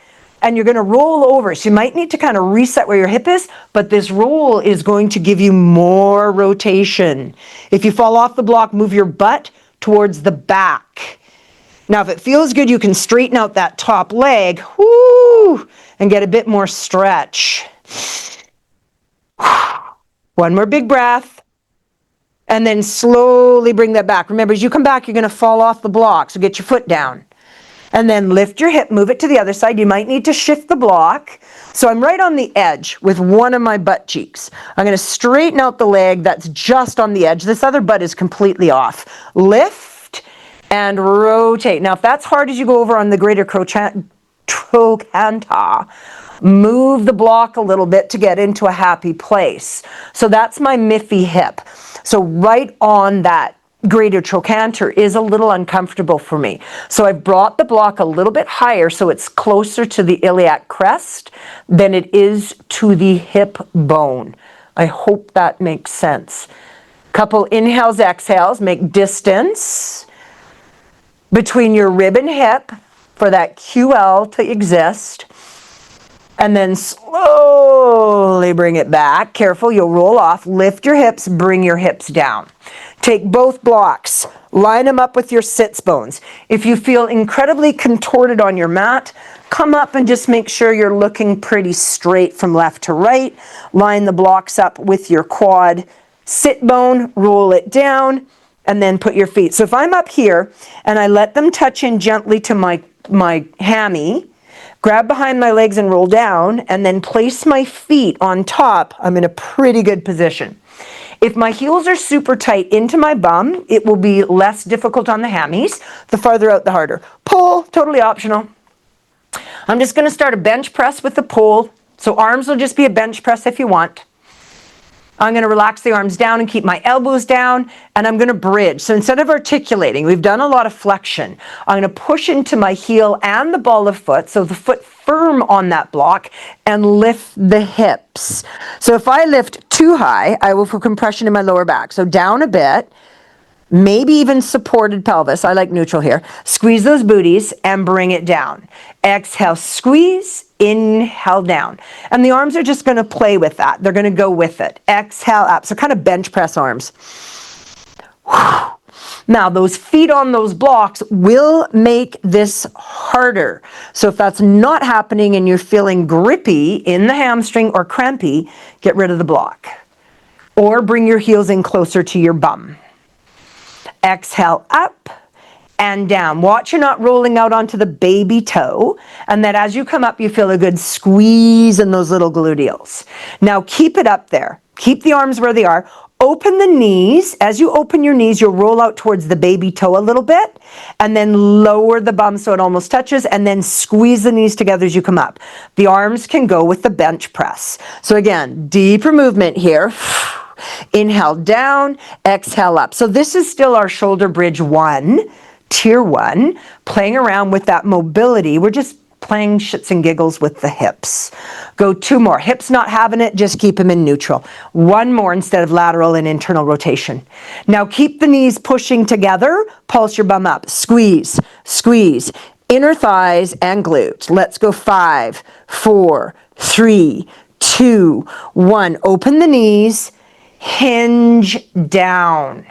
and you're going to roll over. So you might need to kind of reset where your hip is, but this roll is going to give you more rotation. If you fall off the block, move your butt towards the back. Now, if it feels good, you can straighten out that top leg, whoo, and get a bit more stretch. One more big breath, and then slowly bring that back. Remember, as you come back, you're going to fall off the block, so get your foot down. And then lift your hip, move it to the other side. You might need to shift the block. So I'm right on the edge with one of my butt cheeks. I'm going to straighten out the leg that's just on the edge. This other butt is completely off. Lift and rotate. Now, if that's hard as you go over on the greater trochanter, move the block a little bit to get into a happy place. So that's my Miffy hip. So right on that greater trochanter is a little uncomfortable for me. So I've brought the block a little bit higher so it's closer to the iliac crest than it is to the hip bone. I hope that makes sense. Couple inhales, exhales, make distance between your rib and hip for that QL to exist. And then slowly bring it back. Careful, you'll roll off. Lift your hips, bring your hips down. Take both blocks, line them up with your sits bones. If you feel incredibly contorted on your mat, come up and just make sure you're looking pretty straight from left to right. Line the blocks up with your quad sit bone, roll it down, and then put your feet. So if I'm up here and I let them touch in gently to my hammy, grab behind my legs and roll down, and then place my feet on top, I'm in a pretty good position. If my heels are super tight into my bum, it will be less difficult on the hammies. The farther out, the harder. Pull, totally optional. I'm just going to start a bench press with the pull. So arms will just be a bench press if you want. I'm going to relax the arms down and keep my elbows down, and I'm going to bridge. So instead of articulating, we've done a lot of flexion. I'm going to push into my heel and the ball of foot, so the foot firm on that block, and lift the hips. So if I lift too high, I will feel compression in my lower back. So down a bit, maybe even supported pelvis. I like neutral here. Squeeze those booties and bring it down. Exhale, squeeze. Inhale down. And the arms are just going to play with that. They're going to go with it. Exhale up. So kind of bench press arms. Now, those feet on those blocks will make this harder. So if that's not happening and you're feeling grippy in the hamstring or crampy, get rid of the block. Or bring your heels in closer to your bum. Exhale up and down. Watch you're not rolling out onto the baby toe, and that as you come up, you feel a good squeeze in those little gluteals. Now keep it up there. Keep the arms where they are. Open the knees. As you open your knees, you'll roll out towards the baby toe a little bit, and then lower the bum so it almost touches, and then squeeze the knees together as you come up. The arms can go with the bench press. So again, deeper movement here. Inhale down, exhale up. So this is still our shoulder bridge 1, tier 1, playing around with that mobility. We're just playing shits and giggles with the hips. Go 2 more. Hips not having it, just keep them in neutral. 1 more instead of lateral and internal rotation. Now keep the knees pushing together. Pulse your bum up. Squeeze, squeeze. Inner thighs and glutes. Let's go 5, 4, 3, 2, 1. Open the knees. Hinge down.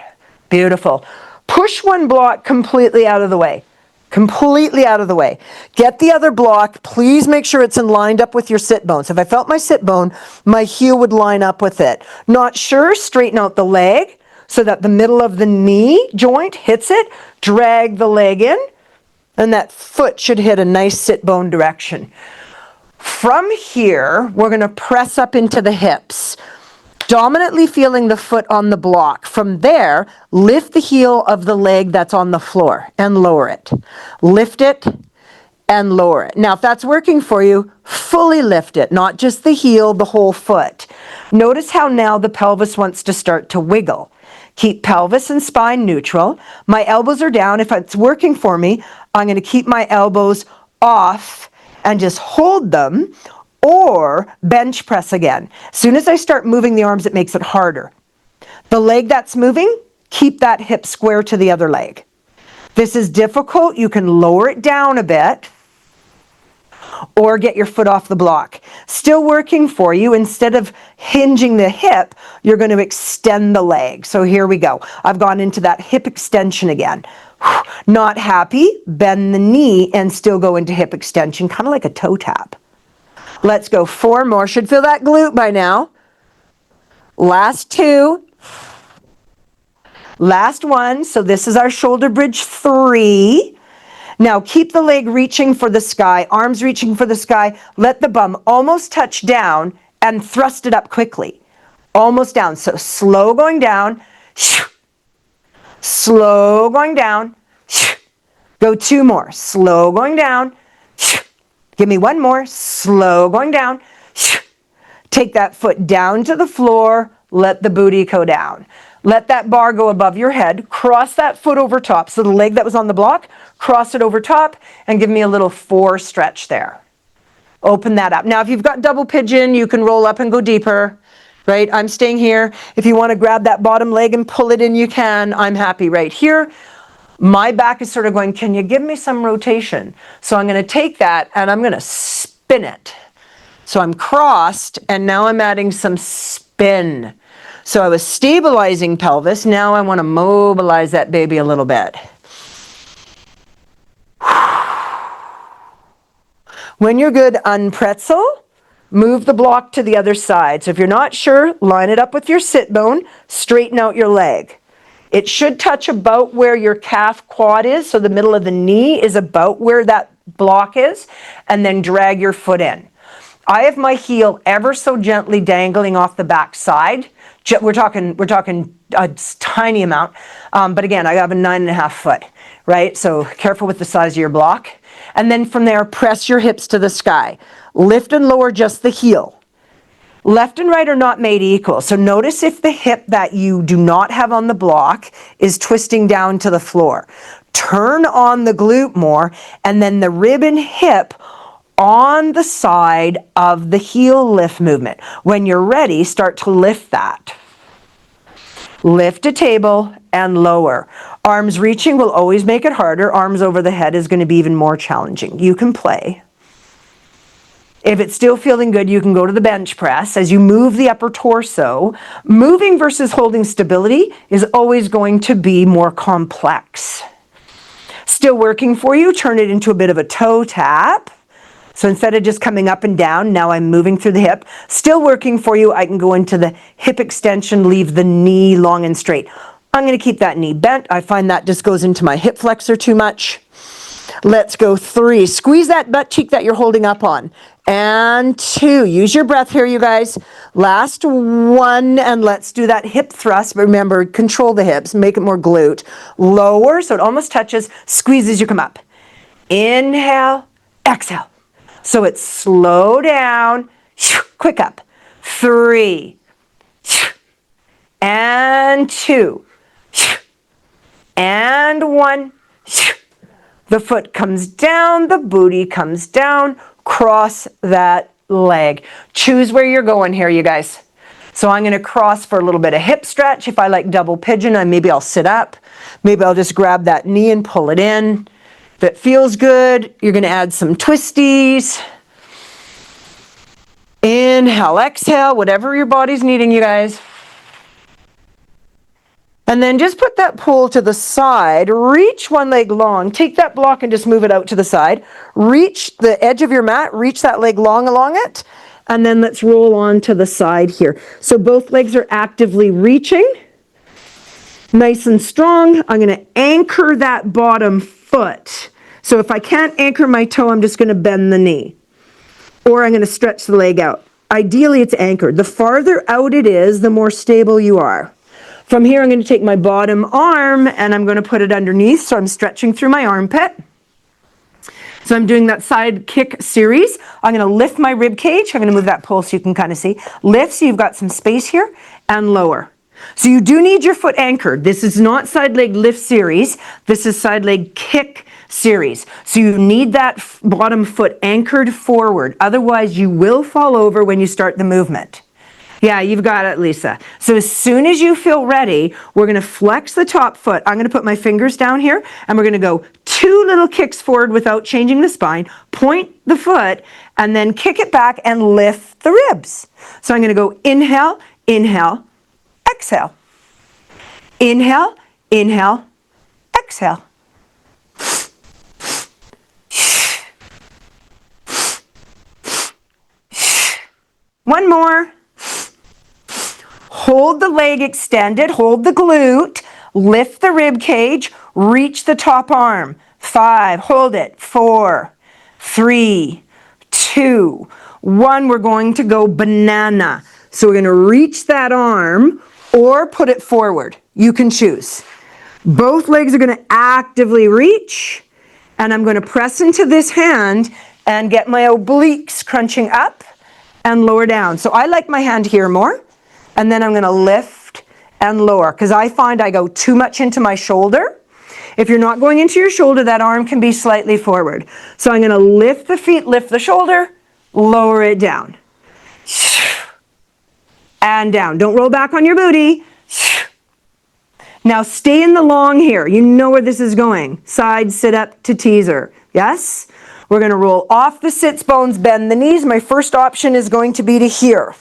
Beautiful. Push one block completely out of the way. Completely out of the way. Get the other block. Please make sure it's lined up with your sit bones. If I felt my sit bone, my heel would line up with it. Not sure? Straighten out the leg so that the middle of the knee joint hits it. Drag the leg in, and that foot should hit a nice sit bone direction. From here, we're going to press up into the hips, dominantly feeling the foot on the block. From there, lift the heel of the leg that's on the floor and lower it. Lift it and lower it. Now, if that's working for you, fully lift it, not just the heel, the whole foot. Notice how now the pelvis wants to start to wiggle. Keep pelvis and spine neutral. My elbows are down. If it's working for me, I'm going to keep my elbows off and just hold them, or bench press again. As soon as I start moving the arms, it makes it harder. The leg that's moving, keep that hip square to the other leg. This is difficult. You can lower it down a bit or get your foot off the block. Still working for you. Instead of hinging the hip, you're going to extend the leg. So here we go. I've gone into that hip extension again. Not happy, bend the knee and still go into hip extension, kind of like a toe tap. Let's go 4 more. Should feel that glute by now. Last 2. Last 1. So this is our shoulder bridge 3. Now keep the leg reaching for the sky, arms reaching for the sky. Let the bum almost touch down and thrust it up quickly. Almost down. So slow going down. Slow going down. Go 2 more. Slow going down. Give me 1 more. Slow going down. Take that foot down to the floor. Let the booty go down. Let that bar go above your head. Cross that foot over top. So the leg that was on the block, cross it over top and give me a little 4 stretch there. Open that up. Now, if you've got double pigeon, you can roll up and go deeper, right? I'm staying here. If you want to grab that bottom leg and pull it in, you can. I'm happy right here. My back is sort of going, can you give me some rotation? So I'm going to take that and I'm going to spin it. So I'm crossed and now I'm adding some spin. So I was stabilizing pelvis. Now I want to mobilize that baby a little bit. When you're good, unpretzel. Move the block to the other side. So if you're not sure, line it up with your sit bone. Straighten out your leg. It should touch about where your calf quad is, so the middle of the knee is about where that block is, and then drag your foot in. I have my heel ever so gently dangling off the back side. We're talking a tiny amount, but again, I have a 9.5 foot, right? So careful with the size of your block. And then from there, press your hips to the sky. Lift and lower just the heel. Left and right are not made equal. So notice if the hip that you do not have on the block is twisting down to the floor. Turn on the glute more, and then the rib and hip on the side of the heel lift movement. When you're ready, start to lift that. Lift a table and lower. Arms reaching will always make it harder. Arms over the head is going to be even more challenging. You can play. If it's still feeling good, you can go to the bench press. As you move the upper torso, moving versus holding stability is always going to be more complex. Still working for you, turn it into a bit of a toe tap. So instead of just coming up and down, now I'm moving through the hip. Still working for you, I can go into the hip extension, leave the knee long and straight. I'm going to keep that knee bent. I find that just goes into my hip flexor too much. Let's go 3. Squeeze that butt cheek that you're holding up on. And 2. Use your breath here, you guys. Last 1, and let's do that hip thrust. Remember, control the hips, make it more glute. Lower, so it almost touches. Squeeze as you come up. Inhale, exhale. So it's slow down, quick up. 3, and 2, and 1. The foot comes down, the booty comes down, cross that leg. Choose where you're going here, you guys. So I'm going to cross for a little bit of hip stretch. If I like double pigeon, maybe I'll sit up. Maybe I'll just grab that knee and pull it in. If it feels good, you're going to add some twisties. Inhale, exhale, whatever your body's needing, you guys. And then just put that pole to the side, reach one leg long, take that block and just move it out to the side. Reach the edge of your mat, reach that leg long along it, and then let's roll on to the side here. So both legs are actively reaching, nice and strong. I'm going to anchor that bottom foot. So if I can't anchor my toe, I'm just going to bend the knee. Or I'm going to stretch the leg out. Ideally, it's anchored. The farther out it is, the more stable you are. From here, I'm going to take my bottom arm and I'm going to put it underneath, so I'm stretching through my armpit. So I'm doing that side kick series. I'm going to lift my rib cage. I'm going to move that pole so you can kind of see. Lift, so you've got some space here, and lower. So you do need your foot anchored. This is not side leg lift series. This is side leg kick series. So you need that bottom foot anchored forward. Otherwise, you will fall over when you start the movement. Yeah, you've got it, Lisa. So as soon as you feel ready, we're going to flex the top foot. I'm going to put my fingers down here, and we're going to go 2 little kicks forward without changing the spine. Point the foot, and then kick it back and lift the ribs. So I'm going to go inhale, inhale, exhale. Inhale, inhale, exhale. One more. Hold the leg extended, hold the glute, lift the rib cage, reach the top arm. 5, hold it. 4, 3, 2, 1. We're going to go banana. So we're going to reach that arm or put it forward. You can choose. Both legs are going to actively reach, and I'm going to press into this hand and get my obliques crunching up and lower down. So I like my hand here more. And then I'm going to lift and lower, because I find I go too much into my shoulder. If you're not going into your shoulder, that arm can be slightly forward. So I'm going to lift the feet, lift the shoulder, lower it down. And down. Don't roll back on your booty. Now stay in the long here. You know where this is going. Side sit up to teaser. Yes? We're going to roll off the sits bones, bend the knees. My first option is going to be to here.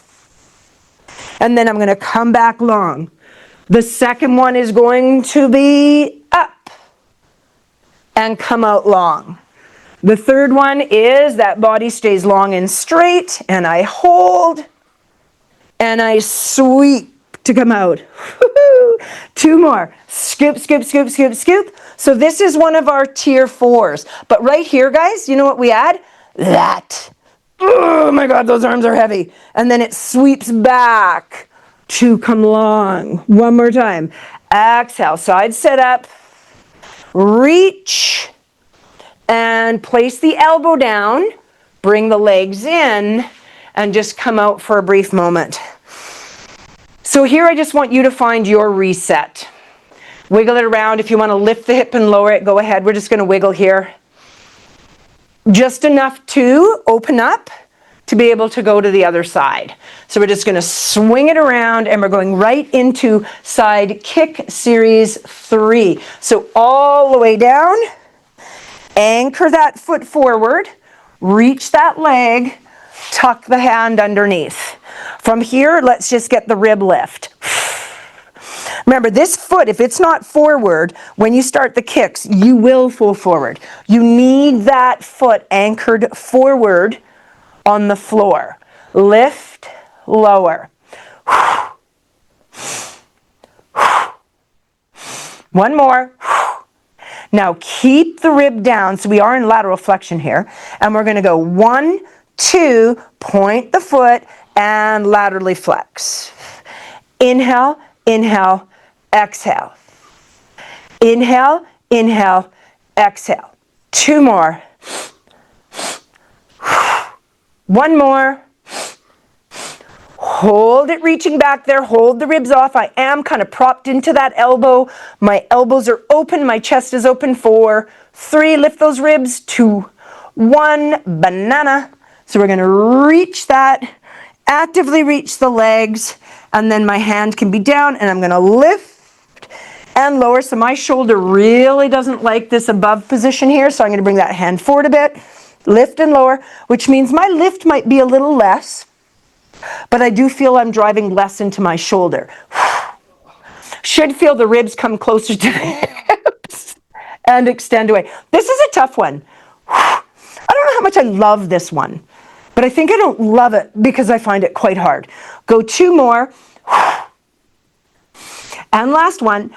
And then I'm going to come back long. The second one is going to be up and come out long. The third one is that body stays long and straight, and I hold and I sweep to come out. 2 more. Scoop, scoop, scoop, scoop, scoop. So this is one of our tier 4s. But right here, guys, you know what we add? That. Oh my God, those arms are heavy. And then it sweeps back to come long. One more time. Exhale, side sit up. Reach and place the elbow down. Bring the legs in and just come out for a brief moment. So here I just want you to find your reset. Wiggle it around. If you want to lift the hip and lower it, go ahead. We're just going to wiggle here. Just enough to open up to be able to go to the other side. So we're just going to swing it around, and we're going right into side kick series 3. So all the way down, anchor that foot forward, reach that leg, tuck the hand underneath. From here, let's just get the rib lift. Remember, this foot, if it's not forward, when you start the kicks, you will fall forward. You need that foot anchored forward on the floor. Lift, lower. One more. Now keep the rib down. So we are in lateral flexion here. And we're going to go 1, 2, point the foot, and laterally flex. Inhale, inhale, exhale. Inhale, inhale, exhale. 2 more. 1 more. Hold it reaching back there. Hold the ribs off. I am kind of propped into that elbow. My elbows are open. My chest is open. 4, 3. Lift those ribs. 2, 1. Banana. So we're going to reach that. Actively reach the legs. And then my hand can be down. And I'm going to lift and lower. So my shoulder really doesn't like this above position here. So I'm going to bring that hand forward a bit. Lift and lower. Which means my lift might be a little less. But I do feel I'm driving less into my shoulder. Should feel the ribs come closer to the hips and extend away. This is a tough one. I don't know how much I love this one, but I think I don't love it because I find it quite hard. Go 2 more. And last one.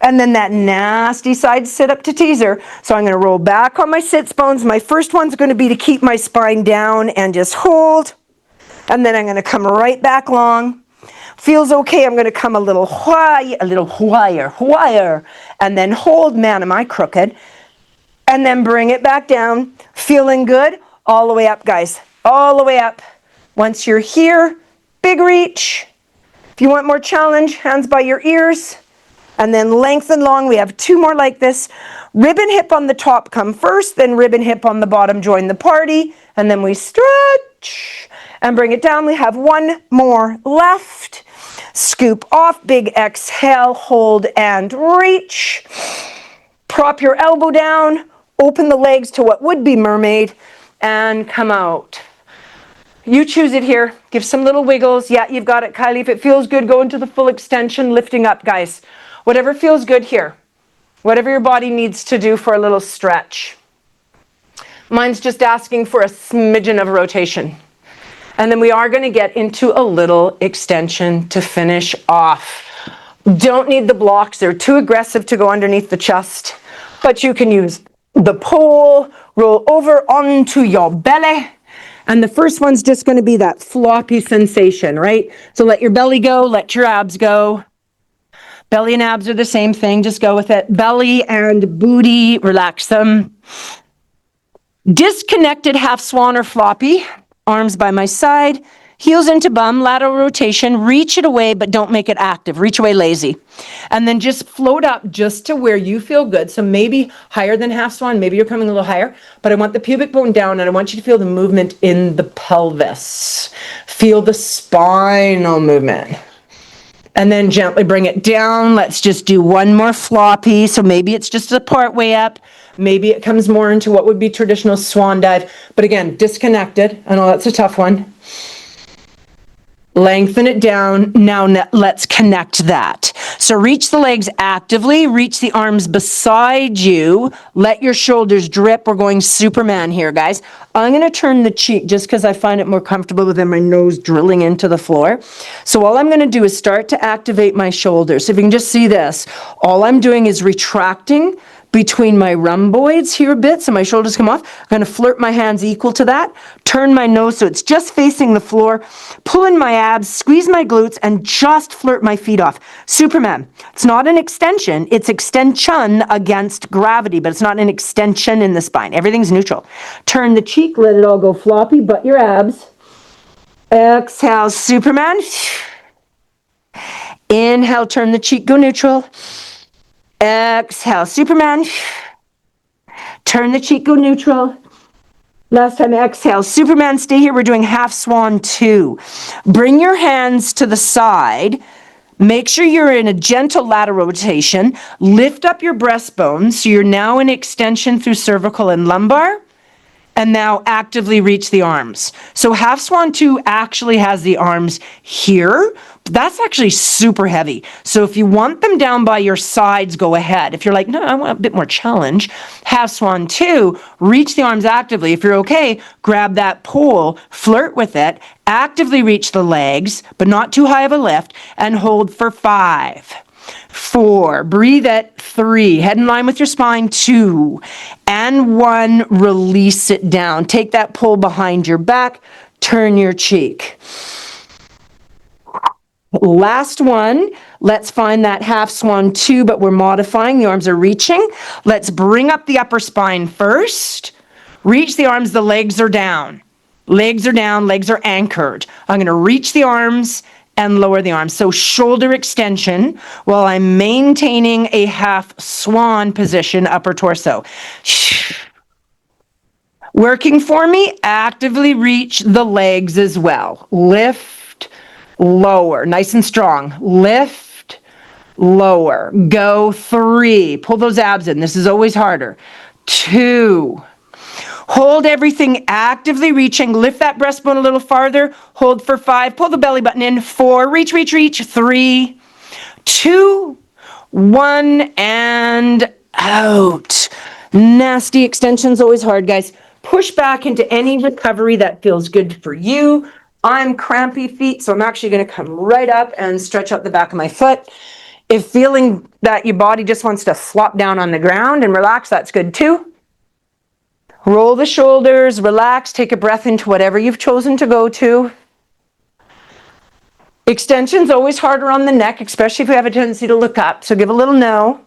And then that nasty side sit up to teaser. So I'm going to roll back on my sits bones. My first one's going to be to keep my spine down and just hold. And then I'm going to come right back long. Feels okay. I'm going to come a little higher, and then hold. Man, am I crooked? And then bring it back down. Feeling good? All the way up, guys. All the way up. Once you're here, big reach. If you want more challenge, hands by your ears. And then lengthen long. We have 2 more like this. Rib and hip on the top come first, then rib and hip on the bottom join the party. And then we stretch and bring it down. We have 1 more left. Scoop off, big exhale, hold and reach. Prop your elbow down, open the legs to what would be mermaid, and come out. You choose it here. Give some little wiggles. Yeah, you've got it, Kylie. If it feels good, go into the full extension, lifting up, guys. Whatever feels good here. Whatever your body needs to do for a little stretch. Mine's just asking for a smidgen of rotation. And then we are going to get into a little extension to finish off. Don't need the blocks. They're too aggressive to go underneath the chest. But you can use the pole, roll over onto your belly. And the first one's just going to be that floppy sensation, right? So let your belly go, let your abs go. Belly and abs are the same thing. Just go with it. Belly and booty, relax them. Disconnected half swan or floppy. Arms by my side. Heels into bum, lateral rotation. Reach it away, but don't make it active. Reach away lazy. And then just float up just to where you feel good. So maybe higher than half swan. Maybe you're coming a little higher. But I want the pubic bone down, and I want you to feel the movement in the pelvis. Feel the spinal movement. And then gently bring it down. Let's just do 1 more floppy. So maybe it's just a part way up. Maybe it comes more into what would be traditional swan dive. But again, disconnected. I know that's a tough one. Lengthen it down. Now let's connect that. So reach the legs actively. Reach the arms beside you. Let your shoulders drip. We're going Superman here, guys. I'm going to turn the cheek just because I find it more comfortable than my nose drilling into the floor. So all I'm going to do is start to activate my shoulders. So if you can just see this, all I'm doing is retracting between my rhomboids here a bit, so my shoulders come off. I'm going to flirt my hands equal to that. Turn my nose so it's just facing the floor. Pull in my abs, squeeze my glutes, and just flirt my feet off. Superman. It's not an extension. It's extension against gravity, but it's not an extension in the spine. Everything's neutral. Turn the cheek, let it all go floppy, but your abs. Exhale, Superman. Inhale, turn the cheek, go neutral. Exhale, Superman. Turn the cheek, go neutral. Last time, exhale, Superman, stay here. We're doing half swan 2. Bring your hands to the side. Make sure you're in a gentle lateral rotation. Lift up your breastbone. So you're now in extension through cervical and lumbar. And now actively reach the arms. So half swan 2 actually has the arms here. But that's actually super heavy. So if you want them down by your sides, go ahead. If you're like, no, I want a bit more challenge, half swan 2, reach the arms actively. If you're okay, grab that pole, flirt with it, actively reach the legs, but not too high of a lift, and hold for 5, 4, breathe it, 3, head in line with your spine, 2, and 1, release it down. Take that pull behind your back, turn your cheek. Last one, let's find that half swan 2, but we're modifying, the arms are reaching. Let's bring up the upper spine first. Reach the arms, the legs are down. Legs are down, legs are anchored. I'm going to reach the arms and lower the arms. So shoulder extension while I'm maintaining a half swan position, upper torso. Working for me, actively reach the legs as well. Lift, lower, nice and strong. Lift, lower. Go 3. Pull those abs in. This is always harder. 2. Hold everything, actively reaching. Lift that breastbone a little farther. Hold for 5. Pull the belly button in. 4. Reach, reach, reach. 3, 2, 1, and out. Nasty extensions, always hard, guys. Push back into any recovery that feels good for you. I'm crampy feet, so I'm actually going to come right up and stretch out the back of my foot. If feeling that your body just wants to flop down on the ground and relax, that's good too. Roll the shoulders, relax, take a breath into whatever you've chosen to go to. Extension's always harder on the neck, especially if you have a tendency to look up, so give a little no.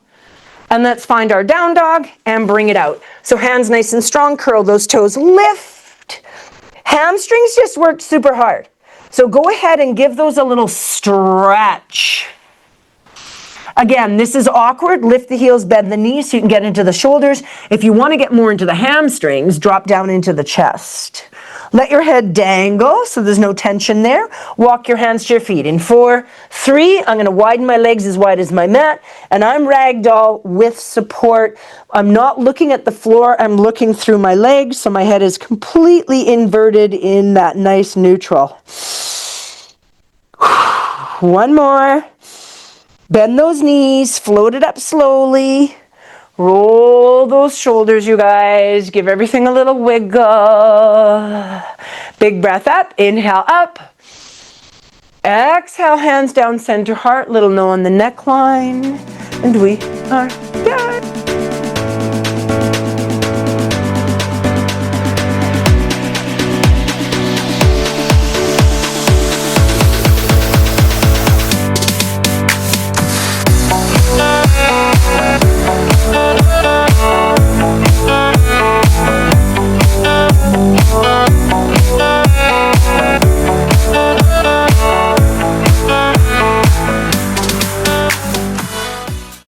And let's find our down dog and bring it out. So hands nice and strong, curl those toes, lift. Hamstrings just worked super hard. So go ahead and give those a little stretch. Again, this is awkward. Lift the heels, bend the knees so you can get into the shoulders. If you want to get more into the hamstrings, drop down into the chest. Let your head dangle so there's no tension there. Walk your hands to your feet. In 4, 3, I'm going to widen my legs as wide as my mat, and I'm ragdoll with support. I'm not looking at the floor. I'm looking through my legs, so my head is completely inverted in that nice neutral. One more. Bend those knees, float it up slowly. Roll those shoulders, you guys. Give everything a little wiggle. Big breath up, inhale up. Exhale, hands down, center heart, little no on the neckline. And we are done.